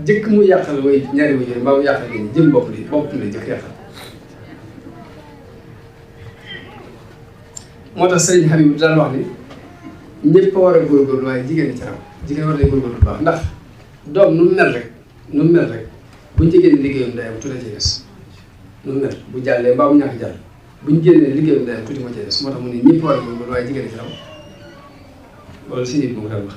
jëkk mu yàqal way ñaari way yooyu mbaa mu yàqal leen jëm bopp li jëkk yàqal moo tax sëriñ Habib daan wax ni ñëpp a war a góorgóorlu waaye jigéen ci raw jigéen war nañ góorgóorlu bu baax ndax doom nu mu mel rek buñ jigéen ñi liggéeyam day am tuuti ci des nu mu mel bu jàllee mbaa mu ñàkk jàll buñ génnee liggéeyam day am tuuti moo ci des moo tax mu ne ñëpp war a góorgóorlu waaye jigéen ci raw loolu si nit mu daan wax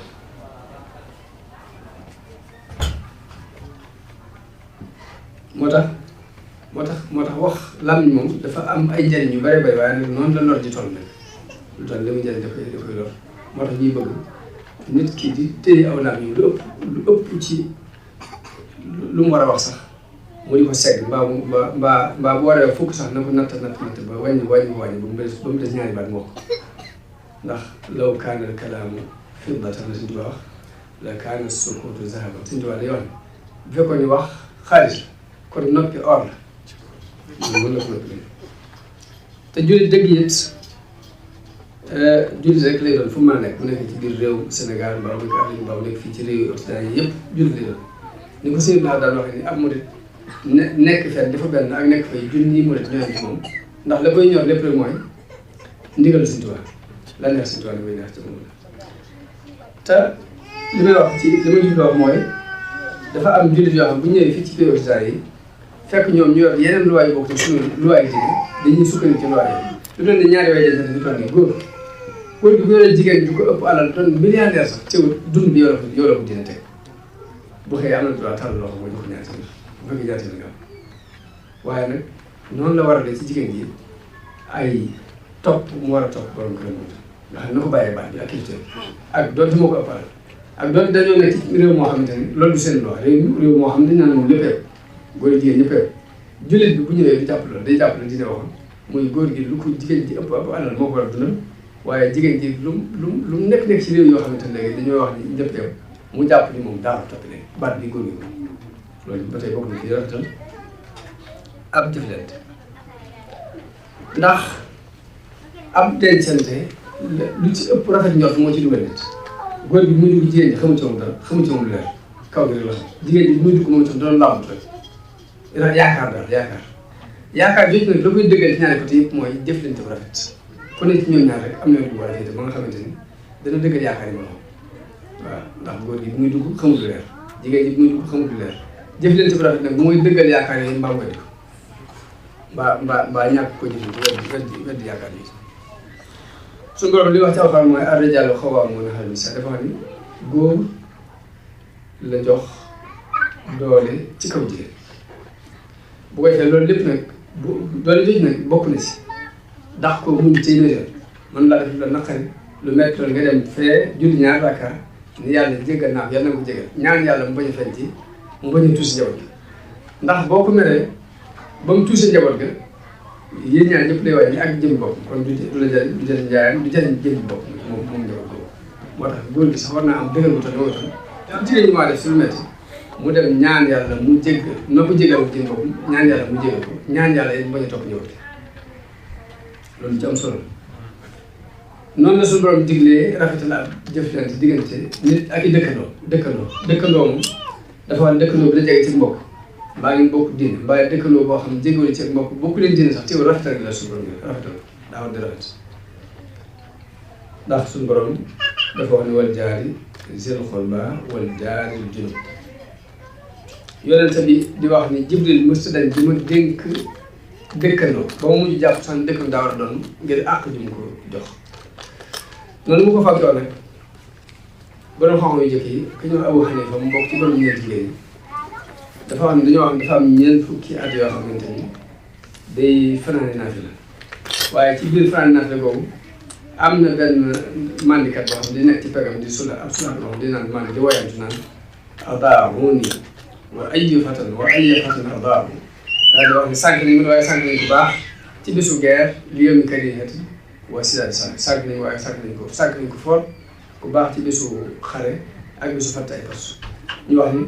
moo tax wax làmmiñ moom dafa am ay njëriñ yu bare bare waaye nag noonu la lor ji toll nag lu toll li mu njëriñ dafay lor moo tax ñuy bëgg nit ki di téye aw làmmiñ lu ëpp ci lu mu war a wax sax mu di ko segg mbaa bu waree fukk sax na ko natt ba wàññi ba mu des ñaari baat mu wax ndax law kaana al kalaamu fiddatan la Sëñ Tuubaa wax la kaana sukuutu zahaban Sëñ Tuubaa day wax ne bu fekkoon ñu wax xaalis kon noppi or la mën na ko noppi te jullit dëgg it jullit rek lay doon fu mu mën a nekk mu nekk ci biir réew Sénégal mbaa mu nekk Afrique mbaa mu nekk fii ci réew Occident yi yëpp jullit lay doon ni ko sëñ Ba daan waxee ni ab murit nekk fenn dafa benn ak nekk fay junni murit ñoo ci moom ndax la koy ñor lépp rek mooy ndigalu Sëñ Tuubaa la neex Sëñ Tuubaa damay neex ci moom te li may wax wax mooy dafa am jullit yoo xam bu ñëwee fii ci biir Occident yi fekk ñoom ñu yor yeneen loi yu bokk ci suñu loi yi dañuy sukkandiku ci loi yi lu doon ne ñaari way jënd ñu toll nii góor gi bu yoree jigéen du ko ëpp alal doon milliardaire sax teewul dund bi yoo la ko dina teg bu xëyee am na droit tàll loxo moo jox ko ñaari tamit bu fekkee ñaari tamit nga am waaye nag noonu la war a dee ci jigéen ji ay topp mu war a topp borom këram nga xam ne na ko bàyyee baat bi ak kilifteem ak doonte moo ko ëpp alal ak doonte dañoo nekk ci réew moo xamante ni loolu du seen loi réew moo xam ne dañ naan moom lépp góor jigéen ñëpp jullit bi bu ñëwee du jàpp loolu day jàpp la dina waxoon muy góor gi lu ko jigéen ji ëpp alal moo ko war a dundal waaye jigéen ji lu mu nekk ci réew yoo xamante ne léegi dañoo wax ni ñëpp yem mu jàpp ni moom daal topp léegi baat bi góor gi ko loolu ba tey bokk na ci rafetal ab jëflante ndax ab dencante lu ci ëpp rafet njort moo ci dugal nit góor gi muy dugg jigéen ji xamu ci moom dara xamu ci moom lu leer kaw gi rek la xam jigéen ji muy dugg moom itam doon làmbut rek yaakaar yaakaar jooju nag la koy dëggal ci ñaari côté yëpp mooy jëflante bu rafet ku ne ci ñoom ñaar rek am na lu war a féete ba nga xamante ni dana dëggal yaakaar yi ma waaw ndax góor gi bu muy dugg xamut lu leer jigéen ji bu muy dugg xamut lu leer jëflante bu rafet nag mooy dëggal yaakaar yi mbaa weddi ko mbaa ñàkk ko jëflante weddi yaakaar yi suñu borom li wax ci alxuraan mooy ar-rijaalu qawwaamuuna 'alal nisaa dafa xam ni góor la jox doole ci kaw jigéen bu ko defee loolu lépp nag doole jooju nag bokk na si ndax ko muñ ci météo man laa def la naqari lu métti loolu nga dem fee julli ñaar rakka ni yàlla jéggal naa yàlla na ko jéggal ñaan yàlla mu bañ a feeñ ci mu bañ a tuusi njaboot gi ndax boo ko meree ba mu tuusi njaboot ga yéen ñaar ñëpp lay wàññi ak jëm bopp kon du la jëriñ du jëriñ njaayam du jëriñ jëm bopp moom njaboot ko moo tax góor gi sax war naa am dëgër bu tax loolu tam jigéen ñi maa def suñu métti mu dem ñaan yàlla mu jégg na ko jéggal jëm bopp ñaan yàlla mu jéggal ko ñaan yàlla yéen bañ a topp njaboot gi loolu ci am solo noonu la suñu borom diglee rafetal ak jëflante diggante nit ak i dëkkandoo moom dafa wax dëkkandoo bi la jege ci mbokk mbaa ngeen bokk diine mbaa dëkkandoo boo xam ne jéggoo ci mbokk bokku leen diine sax teewul rafetal gi la suñu borom rafetal daa war di rafet ndax suñu borom dafa wax ne wal jaari zil qurba wal jaari junub yonente bi di wax ni Jibril mësta dañ di ma dénk dëkkandoo ba mu mujj jàpp sax dëkkandoo daa war a doon ngir àq ji mu ko jox noonu mu ko fàggoo nag borom xam-xam yu jëkk yi ku ñëw Abu Hanifa mu bokk ci borom ñeenti jigéen yi dafa xam ne dañoo xam dafa am ñeent fukki at yoo xamante ni day fanaane naafila waaye ci biir fanaane naafila boobu am na benn mandikat boo xam ne di nekk ci pegam di sula ab sulaat boo xam di naan mandi di woyantu naan adaa'uuni wa ayyu fatan ardaahu daal di wax ne sànq nañ ko waaye sànq nañ ko baax ci bisu guerre li yom karihati wa sidaadi sànq nañ ko waaye sànq nañ ko fort ku baax ci bisu xare ak bisu fatt ay pos ñu wax ni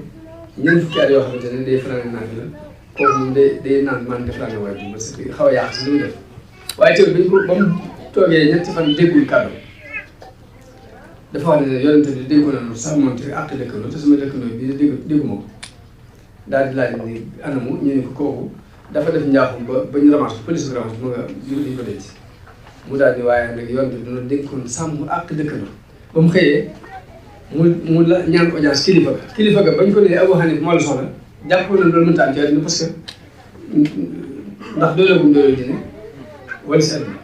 ñeent fukki at yoo xamante ne day fanaan naan la kooku moom day naan man def naa ne waaye parce que xaw a yàq si li mu def waaye teewul dañ ko ba mu toogee ñetti fan déggul kàddu dafa wax ne yonente bi déggoo na lu sax moom te àq dëkkandoo te sama dëkkandoo bi déggu ma ko daal di laaj ni anamu ñu ne ko kooku dafa def njaaxum ba ñu ramasse police bi ramasse mu nga ñu ko denc mu daal di waaye nag yonente bi dina dénkoon sàmm àq dëkkandoo ba mu xëyee mu la ñaan audience kilifa ga bañ ko ne Abu Hanifa moo la soxla jàpp na loolu mënta am ci àddina parce que ndax doolagum doole dine wala si àddina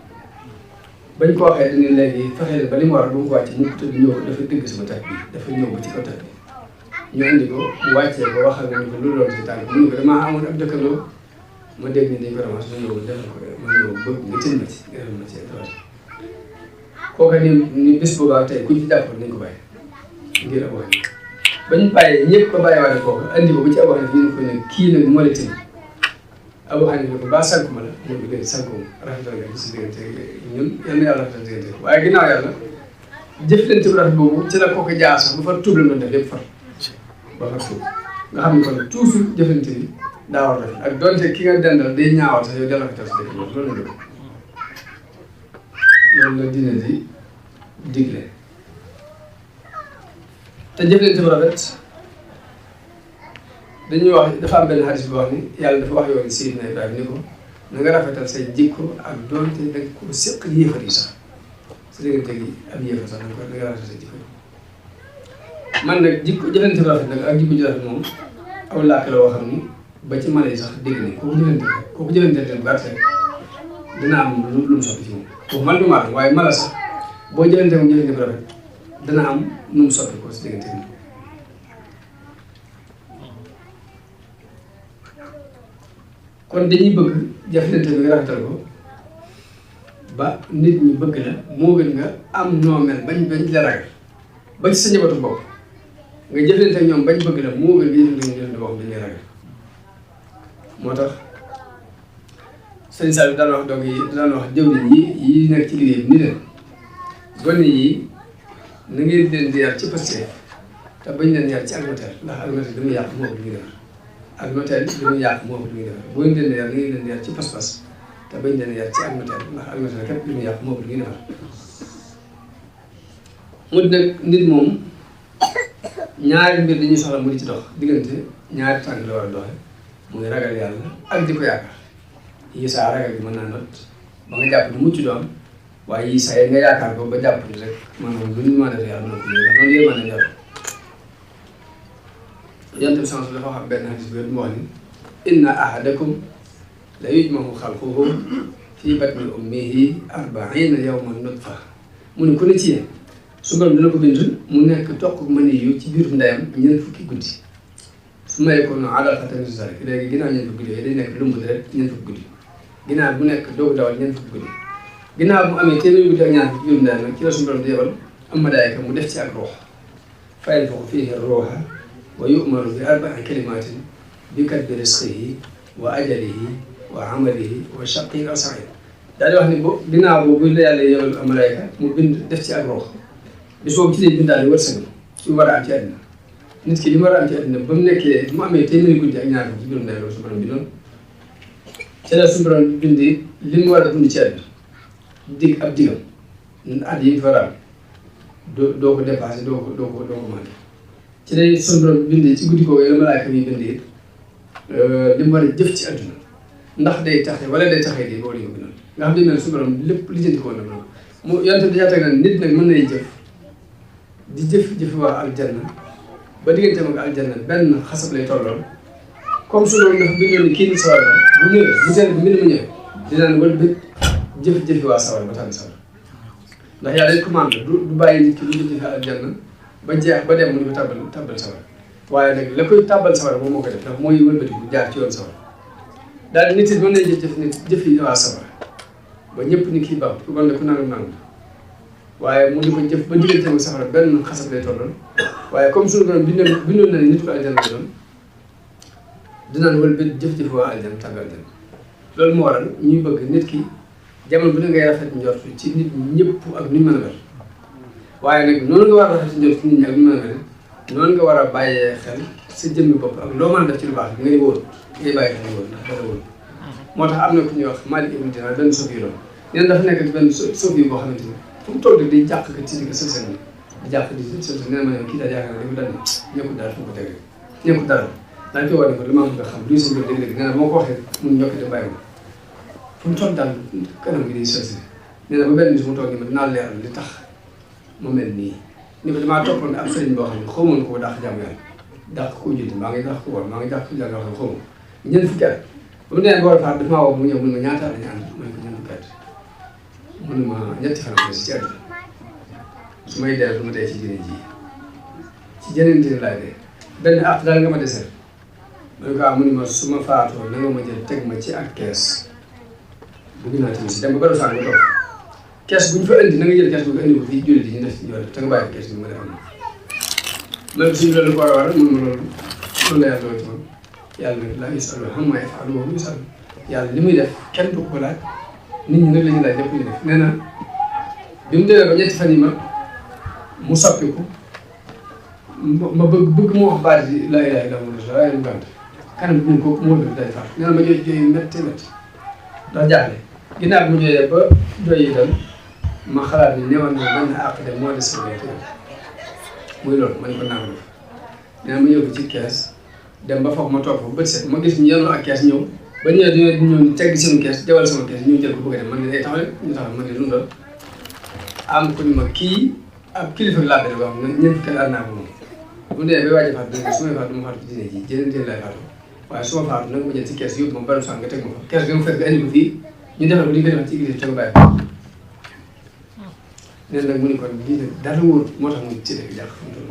bañ ko waxee dañuy léegi fexe ba li mu war ba mu ko wàcc mu tëdd ñëw dafa dëgg sama tat bi dafa ñëw ba ci kaw tat bi ñu andi ko mu wàccee ba waxal nañu ko lu doon si tànk mu ne ko damaa amoon ab dëkkandoo ma dégg ni dañ ko ramasse ma ñëw defal ko ma ñëw bëgg nga tën ma ci nga defal ma ci kooka ni bés boobaa tey kuñ ci jàppoon nañ ko bàyyi ngir Abu Hanifa bañ bàyyee ñëpp ba bàyyiwaale kooku andi ko ba ci Abu Hanifa ñu ne ko ne kii nag moo la tënk Abu Hanifa ko ba sànq ma la mu ngi leen sànq ma rafetal nga si diggante ñun yal na yàlla rafetal diggante waaye ginnaaw yàlla jëflante bu rafet boobu ci la kooku jaar sax bu far tuub la doon def yëpp far ba far tuub nga xam ne kon toujours jëflante bi daa war rafet ak donte ki nga dendal day ñaawal sax yow del rafetal si dëkk loolu la dëgg loolu la dina di digle te jëflante bu rafet dañuy wax dafa am benn xadis bi wax ni yàlla dafa wax yoon Seydina Ibrahima ni ko na nga rafetal say jikko ak doonte da nga ko seq yéefar yi sax sa diggante gi am yéefar sax na nga rafetal say jikko man nag jikko jëflante bu rafet nag ak jikko ju rafet moom aw làkk la woo xam ni ba ci mala yi sax dégg nañ kooku jëflante bu gàtt rek dina am lu mu soppi ci moom kooku man du maa waaye mala sax boo jëflante moom jëflante bu rafet dana am nu mu soppi ko si diggante bi kon dañuy bëgg jëflante bi nga rafetal ko ba nit ñi bëgg la moo gën nga am noo mel bañ la ragal ba ci sa njabootu bopp nga jëflante ak ñoom bañ bëgg la moo gën nga jëflante boo xam dañ lay ragal moo tax sëñ Sall daan wax doog yi daan wax jëwriñ yi nekk ci liggéey bi ni leen gone yi na ngeen leen di yar ci Pastef te bañ leen yar ci Almatel ndax Almatel dañuy yàq moo ëpp li muy defar Almatel dañuy yàq moo ëpp li muy defar boo leen leen yar na ngeen leen di yar ci pas-pas te bañ leen yar ci Almatel ndax Almatel képp li muy yàq moo ëpp li muy defar mu nag nit moom ñaari mbir dañuy soxla mu di ci dox diggante ñaari tànk la war a doxe muy ragal yàlla ak di ko yaakaar yi saa ragal bi mën naa not ba nga jàpp ni mucc doon waaye yii saa yi nga yaakaar ko ba jàpp ni rek maanaam lu ñu mën a def yàlla noonu ndax noonu yéen mën a jàpp yonent bi sama dafa wax benn hadis bi mu wax ni inna ahadakum la yujmahu xalquhu fii batni ummihi 40 yawman nutfa mu ne ku ne ci yéen su borom dina ko bind mu nekk toq mani yu ci biir ndeyam ñeent fukki guddi su ma yekkoon alaqatan misla zalik léegi ginnaaw ñeent fukki guddi yooyu day nekk lumb rek ñeent fukki guddi ginnaaw bu nekk doogu dawal ñeent fukki guddi ginnaaw bu amee téeméeri guddi ak ñaar fukki biir ndeyam nag ci la suñu borom di yebal am malaayika mu def ci ak ruux fa yanfaxu fiihi ruuha wa yu'maru bi 4 kalimatin bi katbi rizqihi wa ajalihi wa amalihi wa shaqiyyin aw sa'iid daal di wax ni bo ginnaaw boobu la yàlla yebal am malaayika mu bind def ci ak ruux bis boobu ci lay bindaale wërsëgam su war a am ci àddina nit ki li mu war a am ci àddina ba mu nekkee mu amee téeméeri guddi ak ñaar ci biirum ndey loolu su borom bi noonu ci la su borom bindi li mu war a dund ci àddina dig ab digam at yi mu war a am doo ko dépassé doo ko mën ci lay su borom bindi ci guddi kooku la malaaka yi bindi li mu war a jëf ci àdduna ndax day taxe wala day taxee di boo li ko bindoon nga xam ne mel su borom lépp lijjanti ko na loolu mu yonte bi dèjà teg na nit nag mën nay jëf di jëf waa aljanna ba digganteem ak aljanna benn xasab lay tolloon comme su loolu dafa bindoon ni kii ni sawar la bu ñëwee bu teel bi mbind mu ñëwee dinaan wal bët jëf waa sawar ba tànn sawar ndax yàlla dañ commande du bàyyi nit ki lu jëf aljanna ba jeex ba dem mu ñu ko tàbbal sawar waaye nag la koy tàbbal sawar moom moo koy def ndax mooy wëlbati bu jaar ci yoon sawar daal nit it mën nañ jëf yi waa sawar ba ñëpp ni kii baax ku ne ku nangam waaye mu di ko jëf ba digganteem ak safara benn xasab lay tolloon waaye comme suñu borom bindoon na ne nit ko aljanna doon dinaan wala ba jëf-jëf waa aljana tàggal aljana loolu moo waral ñuy bëgg nit ki jamono bu ne ngay rafet njort ci nit ñëpp ak ni mën a mel waaye nag noonu nga war a rafet njort ci nit ñi ak ni mën a mel noonu nga war a bàyyee xel sa jëmmi bopp ak loo mën a def ci lu baax ngay wóor ngay bàyyi xel wóor ndax dara wóor moo tax am na ku ñuy wax Malik ibn Dinar benn sofi loolu nee na dafa nekk ci benn sofi boo xamante ni fu mu toll rek day jàq ka ci di ko sëlsël ni di jàq di sëlsël nee na ma ne kii daal yaakaar ne dafa dal ñëkkul dara fu mu ko teg rek ñëkkul dara daal koy war ne ko li ma bëgg a xam luy sa mbir dëgg-dëgg nee na moo ko waxee mun ñokk de bàyyi ma fu mu toll daal kanam gi day sëlsël nee na ba benn bis mu toog ni ma dinaa leeral li tax mu mel nii ni ko damaa toppoon ab sëriñ boo xam ne xawmoon ko dàq jàmm yàlla dàq ko julli maa ngi dàq ko war maa ngi dàq ko jàng yoo xam ne xawma ñeent fukki at ba mu nee boor faat dafa maa woo mu ñëw mun ma ñaata at la ñu ànd ma ne ko ñeent fukki at mun ma ñetti fan ko si ci àdduna su may dee du ma dee ci diine ji ci jeneen diine laay dee benn at daal nga ma deseel ma ne ko mu ni ma su ma faatoo na nga ma jël teg ma ci ak kees bëgg naa tamit si dem ba baro saan nga toog kees bu ñu fa indi na nga jël kees bu nga indi ko fii jullit yi ñu def ci joxe te nga bàyyi kees bi ma defal ma loolu suñu loolu ko war a waral mun ma loolu la yàlla loolu ci man yàlla nag laa yusalu ammaa yaf'alu wa hum yusaluun yàlla li muy def kenn du ko laaj nit ñi nag la ñuy laaj lépp ñu def nee na bi mu demee ba ñetti fan yi mu soppiku ma bëgg mu wax baat yi laa ilaaha illallaah waaye mu gànt kanam bi ko moo def day faat nee na ma jooy yu métti ndax jaaxle ginnaaw bi mu jooyee ba jooy yi dal ma xalaat ni newoon na benn àq de moo des sama muy loolu ma ne ko naan def nee na ma yóbbu ci kees dem ba foofu ma toog foofu bët set ma gis ñu yenu ak kees ñëw ba ñëwee dañoo ñëw tegg seen kees jawal sama kees ñu jël ko bëgg a dem man ne day taxaw ñu taxaw man ne lu mu doon am ko ni ma kii ab kilifa laa bëri boo xam ne ñeent fukki at naa ko moom bu dee bay waaj a faatu dëgg su may faatu du ma faatu ci diine ji jëneen diine laay faatu waaye su ma faatu nag ma jël ci kees yóbbu ma bari nga teg ma fa kees bi ma fekk nga indi ko fii ñu defal ko li nga defal ci église te nga bàyyi ko nee nag mu ni kon lii nag dara wóor moo tax mu ci dëkk jàq fu mu toll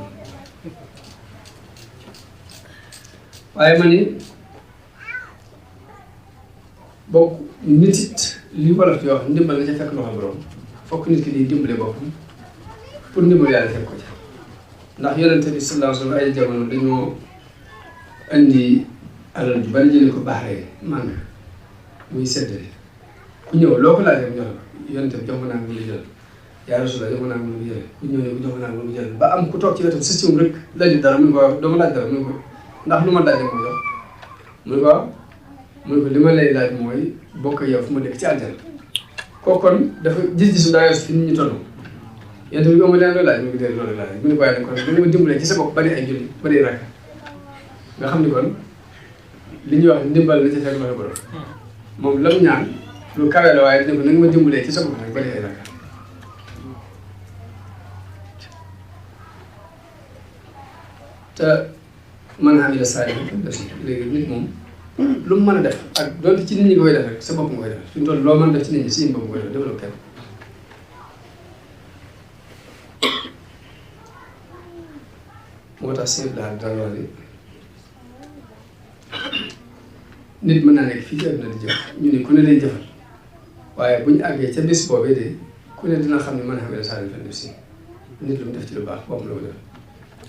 waaye ma ni bokk nit it li wolof yoo xam ndimbal la ca fekk loxo borom fokk nit ki di dimbale boppam pour ndimbal yàlla fekk ko ca ndax yonente bi sallallahu alayhi wa sallam ay jamono dañoo andi alal ju bari jëlee ko baaxee màng muy seddale ku ñëw loo ko laajee mu jox la yonente bi jox ma naa mu la jël yaa Rasulullah jox ma naa mu la jël ku ñëw ne ko jox ma naa mu la jël ba am ku toog ci wetam système rek laaju dara mu ne ko doo ma laaj dara mu ne ko ndax lu ma laaj ko jox mu ne ko li ma lay laaj mooy bokk yow fu ma dëkk ci àljana kooku kon dafa gis-gisu daa yos fi nit ñi toll yéen tamit yow ma leen loolu laaj mu ngi dee loolu laaj mu ne ko waaye nag kon da nga ma dimbalee ci sa bopp bari ay julli bari ay rakk nga xam ni kon li ñuy wax ndimbal la ci fekk loxo borom moom la mu ñaan lu kawe la waaye dina ko na nga ma dimbalee ci sa bopp nag bari ay rakk te man amila saalihan léegi nit moom lu mu mën a def ak doonte ci nit ñi nga koy def rek sa bopp nga koy def fi mu toll loo mën a def ci nit ñi si bopp nga koy def defaloo kenn moo tax sëñ daal daan wax ni nit mën naa nekk fii ci àdduna di jëf ñu ne ku ne lay jëfal waaye bu ñu àggee ca bés boobee de ku ne dina xam ne man amila saalihan def si nit lu mu def ci lu baax boppam la ko def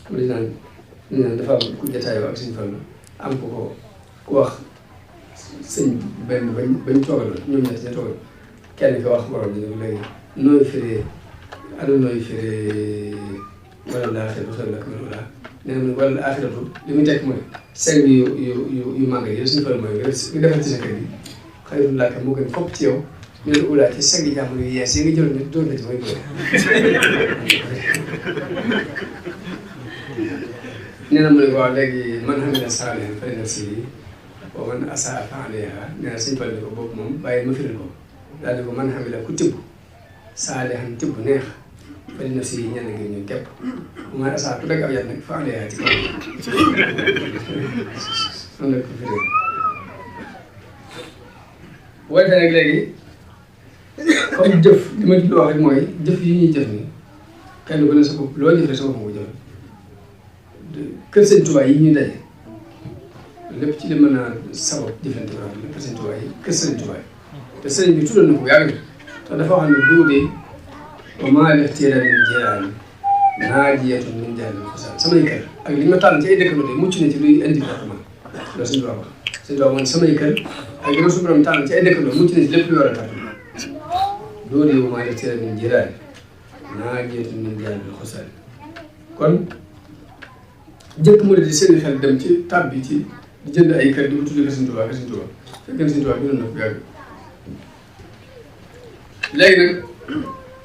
mu di naan dafa am ku jataayoo ak suñu Fallu am ko wax sëñ benn bañ toogaloon ñoom ñett ña toogal kenn ko wax borom bi léegi nooy firee ana nooy firee wala laaxiratu xayrun laka mina l-uulaa nee na wala laaxiratu li muy tekk mooy seng yu màgg yi suñu Fallu mooy nga defal ci sa kër gi xayrun laka moo gën fopp ci yow mina l-uulaa ci seng jàmm yu yees yi nga jëloon nit doon na ci mooy nee na mu ne ko waaw léegi man amila saalihan falinafsihi wa man asaa fa alayhaa nee na suñu Fallu ko boobu moom bàyyi ma firil ko daal di ko man amila ku tibb saalihan tibb neex falinafsihi ñenn ngir ñun képp bu man asaa ku dagg aw yat nag fa alayhaa ci kaw noonu la ko firil bu ko defee nag léegi comme jëf li ma jublu wax rek mooy jëf yi ñuy jëf ni kenn ku ne sa bopp loo jëf rek sa bopp nga ko jëf kër Sëñ Tuubaa yi ñuy daje lépp ci li mën a sabab jëfante ba kër Sëñ Tuubaa yi kër Sëñ Tuubaa yi te sëriñ bi tuddoon na ko yàgg te dafa wax ne duude wa maa lixtiira min jiraani naajiyatun min jahannama samay kër ak li ma tànn ci ay dëkkandoo de mucc na ci luy indi département loolu suñu wax suñu wax man samay kër ak gën a suñu borom tànn ci ay dëkkandoo mucc na ci lépp lu war a tax loolu yow maa ngi teel a jëlaat naa jeetu ñu jàll bi xosal kon jëkk mu ne di seen xel dem ci tab bi ci di jënd ay kër di ko tuddee Sëriñ Tuubaa fekk na Sëriñ Tuubaa bi noonu na fi yàgg léegi nag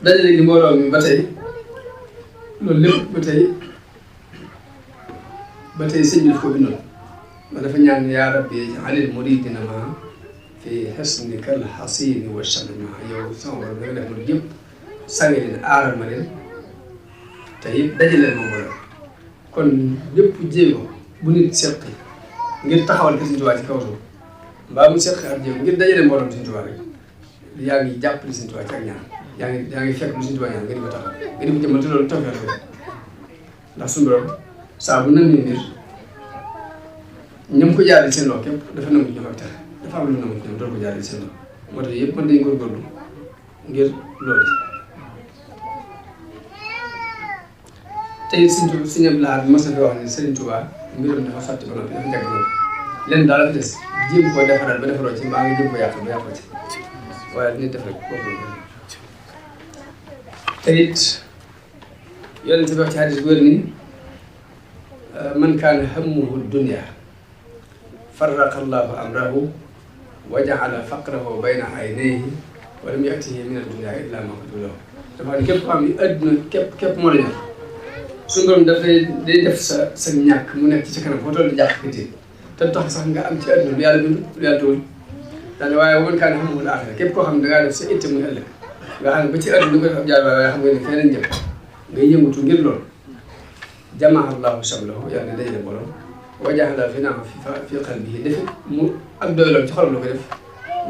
dajale gi mbooloo mi ba tey loolu lépp ba tey sëñ bi daf ko bindoon ma dafa ñaan yaa rabbi alil muridina ma fi xesnikal xasini wa shalma yow sama borom da nga def murid yëpp sange leen aaral ma leen te it dajaleen ma mbooloo kon lépp jéego bu nit seq ngir taxawal Sëriñ Tuubaa ci kaw suuf mbaa mu seq ak jéego ngir dajale mbooloom Sëriñ Tuubaa rek yaa ngi jàppale Sëriñ Tuubaa ci ak ñaan yaa ngi fekk lu Sëriñ Tuubaa ñaan nga di ko taxaw nga di ko jëmal te loolu tawfeex la ndax suñu borom saa bu nangu mbir ñoom ko jaarale seen loxo képp dafa nangu ñoom ak tax dafa am lu nangu ñoom doon ko jaarale seen loxo moo tax yëpp mën nañu góorgóorlu ngir loolu te it Sëriñ Abdou Lahad mas na fi wax ne Sëriñ Tuubaa mbiram dafa sotti ba noppi dafa njëkk ba noppi lenn daal la fi des jéem koo defaraat ba defaroo ci mbaa nga jéem ko yàq ba yàqoo ci waaye nit def rek boobu te it yonent bi wax ci hadis wér ni man kaana hammuhu dunya farraqa Allahu amrahu wa ja'ala faqrahu bayna aynayhi wa lam ya'tihi min ad-dunya illa ma qadara lahu dafa ne képp koo xam ne adduna képp moo la ñor suñu borom dafay day def sa ñàkk mu nekk ci sa kanam foo toll di jàpp te tax sax nga am ci adduna lu yàlla bind lu yàlla doon daanaka waaye man kaana hammuhu al-aaxira képp koo xam ne da ngaa def sa itte muy ëllëg nga xam ne ba ci adduna nga def jaar waaye xam nga ne feneen jëm nga yëngatu ngir loolu jamaa Allahu shamlahu yàlla ne dajale borom wa ja'ala ghinahu fi qalbihi def mu ak doyloom ci xolam la ko def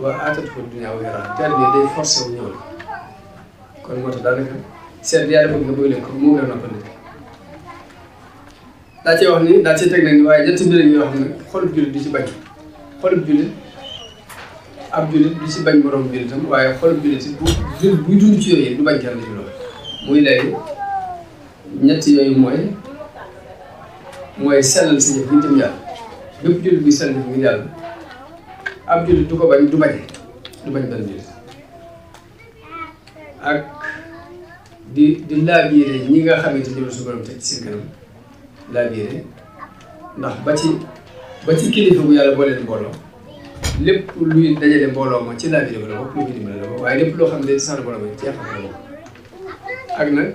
wa aatatuhu dunya wa yaraha teel bi day forcé wu ñëw kon moo tax daanaka seet yàlla bëgg nga bëgg leen ko moo gën a noppal nit daa cee wax ni daa cee teg nañ waaye ñetti mbir yi yoo xam ne xolub jullit du ci bañ xolub jullit ab jullit du ci bañ borom jullitam waaye xolub jullit si buy dund ci yooyu du bañ kenn ci loolu muy léegi ñetti yooyu mooy sellal sa jëf ngir jëm yàlla bépp jullit buy sellal ngir yàlla ab jullit du ko bañ du bañ benn jullit ak di laabiire ñi nga xamante ne su borom teg ci seen kanam laabiire ndax ba ci kilifa bu yàlla boo leen mbooloo lépp luy dajale mbooloo ma ci laabiire ba la bokk lu muy dimbale la bokk waaye lépp loo xam ne sax mbooloo ma ci yàq la bokk ak nag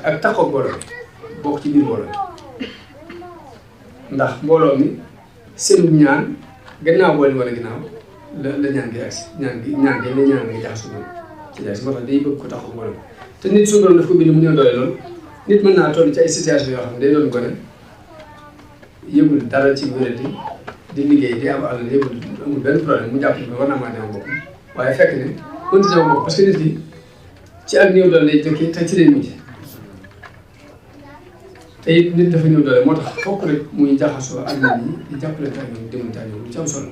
ak taxaw mbooloo bokk ci biir mbooloo ndax mbooloo mi seenu ñaan gannaaw boole wala gannaaw la ñaan gi agsi ñaan gi la ñaan nga jaxasu moom ci jaay si moo tax day bëgg ko taxaw mbooloo te nit suñu borom daf ko bind mu néew doole lool nit mën naa toll ci ay situation yoo xam ne day doon gone yëgul dara ci wéradi di liggéey di am àll yëgul amul benn problème mu jàpp ne war naa maa dem bopp waaye fekk ne mënut a dem bopp parce que nit ki ci ak néew doole lay jëkkee te ci lay mujj te it nit dafa néew doole moo tax fokk rek muy jaxasoo ak nit ñi di jàppalante ak ñoom demante ak ñoom lu ci am solo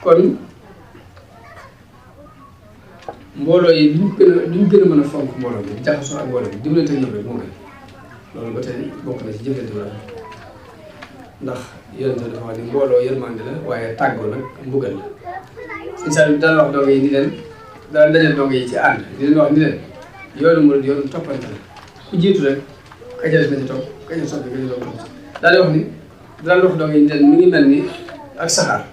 kon mbooloo yi duñ gën a mën a fonk mbooloo bi jaxasoo ak mbooloo bi dimbalante ak ñoom rek moo gën loolu ba tey bokk na ci jëflante bi ndax yonent dafa wax ni mbooloo yërmande la waaye tàggoo nag mbugal la suñu saa yi daan wax dong yi ni leen daan dajal dong yi ci ànd di leen wax ni leen yoonu murid yoonu toppante la ku jiitu rek ka ca des na ci topp ka ca soppi ka ca topp daal di wax ni daan wax dong yi ni leen mi ngi mel ni ak saxaar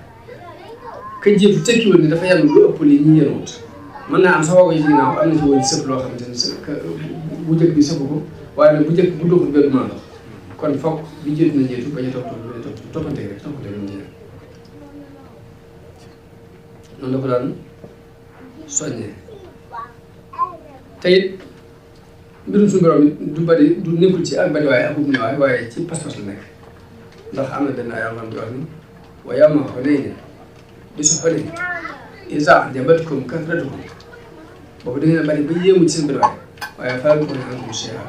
ka jiitu tekkiwul ni dafa yem lu ëpp li ñi yéen wut mën naa am sa wago yi ci ginnaaw am na ci woon sëpp loo xamante ne bu njëkk bi sëpp ko waaye nag bu njëkk bu doxul benn mën a dox kon foog bi jiitu na jiitu ba ñu toppante rek noonu la ko daan soññee te it mbirum suñu borom it du bari du nekkul ci ak bari waaye ak ub newaay waaye ci pas-pas la nekk ndax am na benn ay alxuraan bi wax ni wa yawma Hunayn bisu Hunayn izaa a'jabatkum kasratukum boobu da ngeen a bari ba yéemu ci seen bari waaye falam tughni ankum shay'an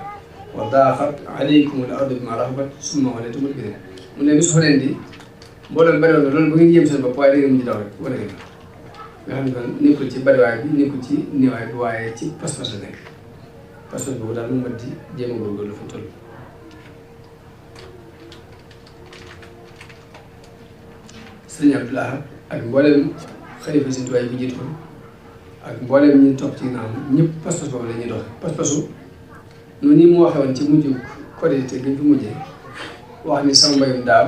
wa daaqat alaykum al-ardu bimaa rahabat summa wallaytum mudbirin mu ne bisu Hunayn di mbooloo bari woon na loolu ba ngeen yéem seen bopp waaye da ngeen mujj daw rek wane ngeen nga xam ne kon nekkul ci bariwaay bi nekkul ci néewaay bi waaye ci pas-pas la nekk parce que boobu daal mu mat di jéem a góorgóorlu fu mu toll. Sëriñ Abdou Lahad ak mboolem xalifa Sëriñ Tuubaa yi bu jiitu ak mboolem ñi topp ci ginnaaw ñëpp pas-pas boobu la ñuy doxe pas-pasu noonu ni mu waxee woon ci mujj Korité gi fi mujjee wax ni sama mbayum daaw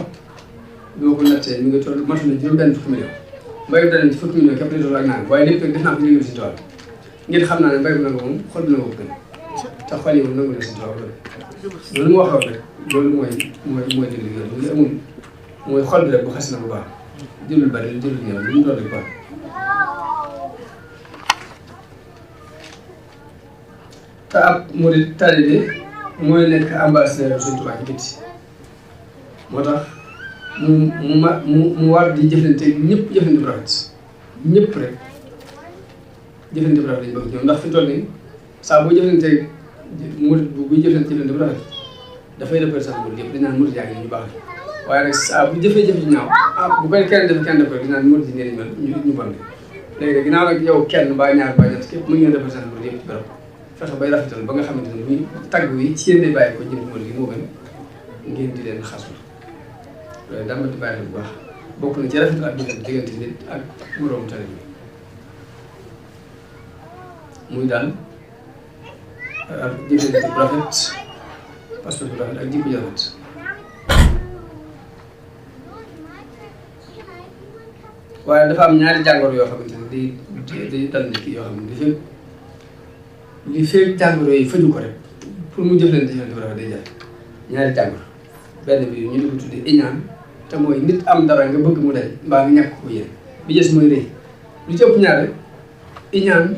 bi ma ko nattee mi ngi toll matu na juróom-benn fukki million mbayum danañ ci fukki million képp lay toll ak naan waaye lépp def naa ko liggéey Sëriñ Tuubaa ngeen xam naa ne mbayum nangu moom xol bi na ko gën te xol yi moom nangu na Sëriñ Tuubaa loolu mu waxee woon rek loolu mooy dëgg liggéey loolu amul mooy xol bi rek bu xas na bu baax jëlul bari jëlul ñëw lu mu doon rek baax. te ab murid taalibe mooy nekk ambassadeur Sëriñ Tuubaa ci biti moo tax mu war di jëflante ñëpp jëflante bu rafet ñëpp rek jëflante bu rafet lañ bëgg ñoom ndax fi toll nii saa boo jëflante murid buy jëflante bu rafet dafay représenté murid yëpp dañ naan murid yaa ngi ñu baax waaye nag saa bu jëfee-jëf ji ñaaw bu koy kenn def kenn def ko dinaan murid yi nee nañ mel ñu bon léegi nag ginnaaw nag yow kenn mbaa ñaar mbaa ñett képp mën ngeen représenté murid yëpp ci barab fexe bay rafetal ba nga xamante ne buy tagg wi ci yéen day bàyyi ko jëm murid yi moo gën ngeen di leen xasul loolu daa ma di bàyyi bu baax bokk na ci rafetal ak diggante nit ak moroom tali bi muy daal ak jëflante bu rafet pas-pas bu rafet ak jikko ju rafet waaye dafa am ñaari jàngoro yoo xamante ne day dal nit ki yoo xam ne li fekk jàngoro yi faju ko rek pour mu jëflante bu rafet day jar ñaari jàngoro benn bi ñu di ko tuddee iñaan te mooy nit am dara nga bëgg mu day mbaa nga ñàkk ko yéen bi des mooy rëy lu ci ëpp ñaare iñaan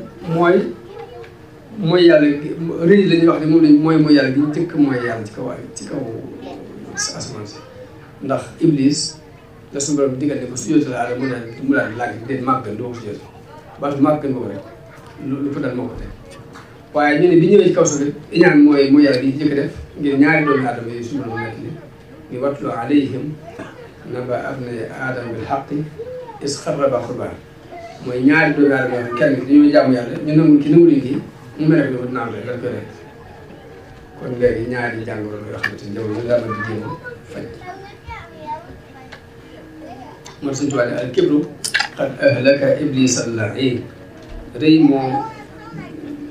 mooy yàlla rëy la ñuy wax ne moom mooy yàlla gi njëkk mooy yàlla ci kaw asamaan si ndax iblis la suñu borom digal ne ko sujjóotal Aadama mu daal lànk déet màgg gën doo ko sujjóotal baatu màgg gën boobu rek lu ko dal moo ko teg waaye ñu ne bi ñëwee ci kaw suuf rek iñaan mooy yàlla gi njëkk def ngir ñaari doomi aadama yi suñu borom nekk ni watlu alayhim naba abnay aadama bil haqqi is qarraba qurbaan mooy ñaari doomi aadama yoo xam kenn dañoo jaamu yàlla ñu nangu ki nangu liggéey mu mel ne ko naan rek dañ koy rek kon léegi ñaari jàngoro la yoo xamante ni jamono ñu daal di jéem a faj man Sëriñ Tuubaa ne al kibru qad ahlaka iblis al-la'iin rëy moo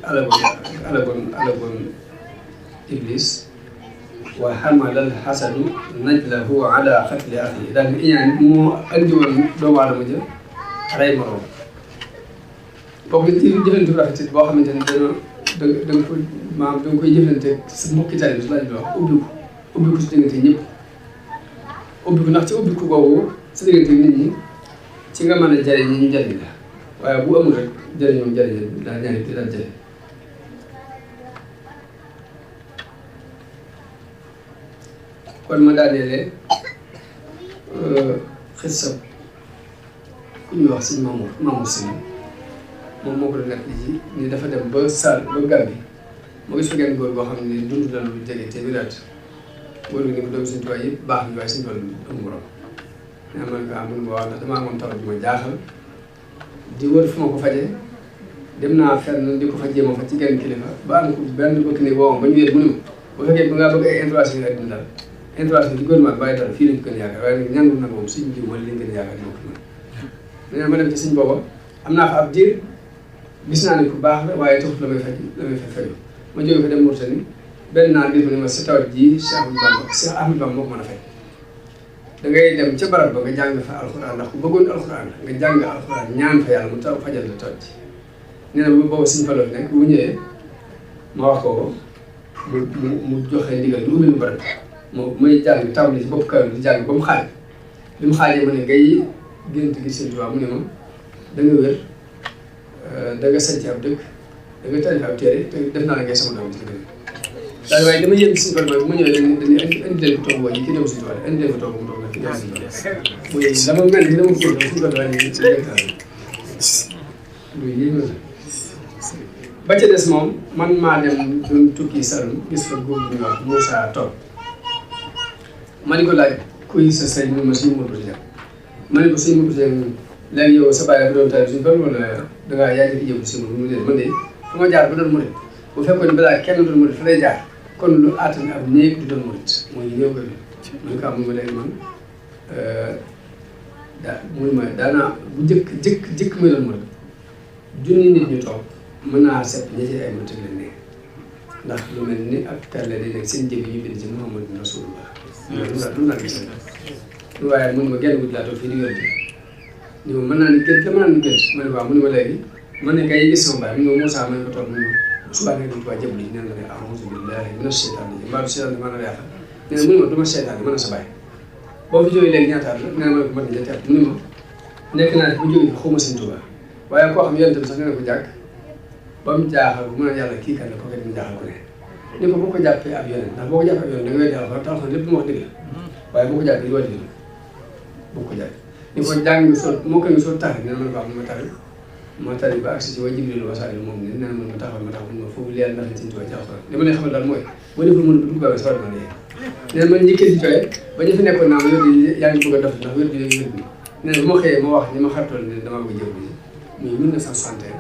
alagoon iblis wa hamala al-hasadu najlahu ala qatli akhihi daal di iñaan moo andi woon doomu aadama ja rey moroom bokk ci jëflante bu rafet boo xamante ne da nga ko maanaam da nga koy jëflante sa mbokki taalibe bi su laaj bi wax ubbi ko si diggante ñëpp ubbi ko ndax ci ubbi ko boobu si diggante nit ñi ci nga mën a jariñ ñi ñu jariñ la waaye bu amul rek jariñoo jariñ daal ñaari bi daal jariñ kon ma daaneele xisab ku ñuy wax sëñ Mamour Sy moom moo ko doon nekk ji ni dafa dem ba Sall ba Gàmbi moo gis fa genn góor boo xam ne dund na lu jege téeméeri at góor gi ni ko doomu Sëñ Tuubaa yëpp baax na waaye Sëñ Fallu amul morom mais man ko mun ma wax ndax damaa amoon tawat bi ma jaaxal di wër fu ma ko fajee dem naa fenn di ko fa jéem a fa ci genn kilifa ba am ko benn bëkk ne boo ba ñu wéet mu ne ma bu fekkee ba ngaa bëgg ay intervention yi addina daal intervention ci gouvernement bi bàyyi dara fii lañ ko gën a yaakaar waaye nag ñàngul nag moom suñ jiw mooy li ñu gën a yaakaar moo ko mën ma dem ci suñ booba am naa fa ab diir gis naa ne ku baax la waaye taxut la may faju ma jóge fa dem Mauritanie benn naar gis ma ne ma sa tawat ji Cheikh Ahmadou Bamba moo ko mën a faj da ngay dem ca barab ba nga jàng fa alxuraan ndax ku bëggoon alxuraan la nga jàng alxuraan ñaan fa yàlla mu taw fajal la tawat ji nee na booba Sëñ Fallu nekk bu ñëwee ma wax ko mu joxe ndigal lu ubbil mu barab may jàng tàmbali ci bopp kaw di jàng ba mu xaaj bi mu xaajee ma ne ngay gént gi Sëñ Tuubaa mu ne ma da nga wér da nga sanc ab dëkk da nga taalif ab téere te def naa la ngay sama doom ci dëkk daal waaye dama yëg Sëñ Fallu bu ma ñëwee dañuy indi leen ko toog boo ji ki dem Sëñ Tuubaa indi leen ko toog mu toog nag ki dem Sëñ Tuubaa muy dama mel ni dama ko Sëñ Fallu waaye ñu ci nekk lu yéeme la ba ca des moom man maa dem doon tukki Saloum gis fa góor bu ñuy wax Moussa Top ma ni ko laaj kuy sa sëñ mu ma Sëñ Modou Dieng ma ni ko Sëñ Modou Dieng léegi yow sa bàyyi la doon taal suñu fan wala dangaa yaa ngi fi jëm si mu ne man de fu ma jaar ba doon mu ne bu fekkoon balaa kenn doon murit fa lay jaar kon lu àttan ab néeg du doon murit mooy néew ko bi man ko am ma léegi man muy ma daanaa bu jëkk muy doon murit junni nit ñu toog mën naa seet ñi ci ay murit leen ne ndax lu mel ni ak perle day nekk seen jëbi ñu bind ci Muhammadu Rasulullah lu naa gis lu waaye mun ma genn guddi laa toog fii di wér ni ma mën naa ni gént la mën naa ni gént ma ne waaw mu ne ma léegi man ne kay gis sama baay mu ne ma Moussa ma ne ko toog mu ne ma subaa nga dem Tuubaa jëblu ci neen la ne a'uuzu billaahi mina sheytaani rajiim mbaa du seytaan dama la yàqal nee na mu ne ma du ma seytaan mën na sa baay boo fi jógee léegi ñaataat la nee na ma ne ko mën na ñetti at mu ne ma nekk naa bu jógee xaw ma sëñ Tuubaa waaye koo xam yonent bi sax nee na ko jàkk ba mu jaaxal bu mën a yàlla kii kan la ko kat mu jaaxal ko ne ni ko boo ko jàppee ab yonent ndax boo ko jàppee ab yonent da nga weddi Alxuraan te Alxuraan lépp lu ma wax dëgg la waaye boo ko jàppee li wàddi la boo ko jàppee ni ko jàng ngi soo moo ko ngi soo tari nee na ma ne ko ma tari ba agsi ci wa Jibril wa Saali moom ne nee na ma taxawal ma taxawal ma foofu leer ndax sëñ Tuubaa ci Alxuraan li ma lay xamal daal mooy boo deful mën bu dugg sa war na nee na man njëkkee di jooye ba ñu fi nekkoon naa ma wér yaa ngi bëgg a dof ndax wér bi nee na bu ma xëyee ma wax ni ma xartoon ne damaa bëgg jëw bi muy 1961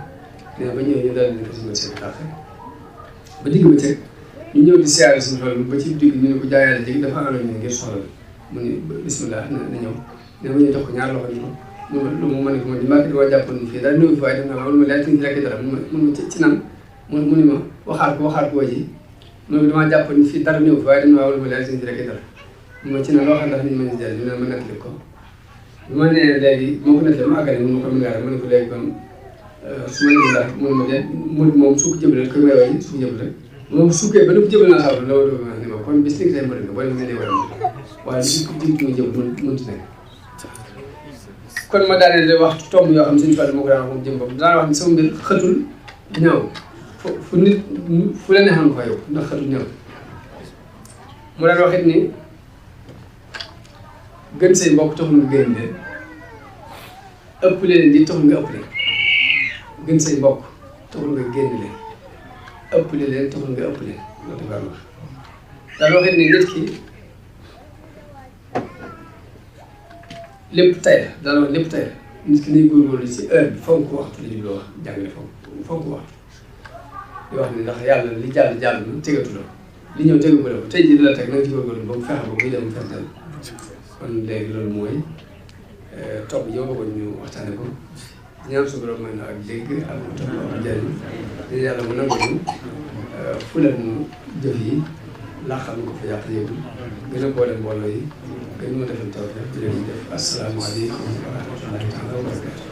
nee na ba ñëwee ñu daal di ko si seen dàq ba digg ba teg ñu ñëw di siyaare suñu xol ba ci digg ñu ne ko jaayaale jég dafa amaloon ñu ngir soxla mu ni bismillah na ñëw nee na ma ñëw jox ko ñaar loxo ni ma lu mu ma ne ko ma di maa dama jàppoon ni fii daal néew fi waaye def naa ma laaj ci lekk dara mun ma ci nan mu ni ma waxaat ko waji mu ne damaa jàppoon ni fii dara néew fi waaye def naa ma laaj ci lekk dara mu ma ci nan loo xam ndax nit ma ni jël ñu ne ma nettali ko bi ma nee léegi moo ko nettali ma àggale mun ma ko mën ngaa ma ne ko léegi kon su ma nee ndax mun ma de murid moom su ko jëbale ko may way su ko jëbale moom sukkee ba nu ko jëbal naa sax la ma ni ma kon bis li tey murid nga boo demee war a waaye li ko dig nga jëbal mënut nekk kon ma daanee de wax tomb yoo xam ne suñu fàtte moo ko daan wax moom jëm bopp daan wax ni sama mbir xëtul ñëw fu nit fu la neexoon fa yow ndax xëtul ñëw mu daan wax it ni gën say mbokk taxul nga gën leen ëpp leen di taxul nga ëpp leen gën say mbokk taxul nga génn leen ëpp leen taxul nga ëpp leen loolu dafa wax daan wax it ni nit ki lépp tay la daanaka lépp tay la nit ki nay góorgóorlu ci heure bi fonk waxtu la ñu loo wax jàngale fonk waxtu di wax ni ndax yàlla li jàll na tegatu la li ñëw tegu ko la tey jii la teg na nga ci góorgóorlu ba mu fexe ba muy dem mu fexe kon léegi loolu mooy topp yi ma bëggoon ñu waxtaane ko ñaan su borom may na ak dégg ak topp ak njëriñ di yàlla mu nangu ñu fulal ñu jëf yi laaxal ko fa yàq yëgul gën a boole mbooloo yi gën ñu defal tawfeex jërëjëf asalaamaaleykum wa rahmatullahi taala wa barakatu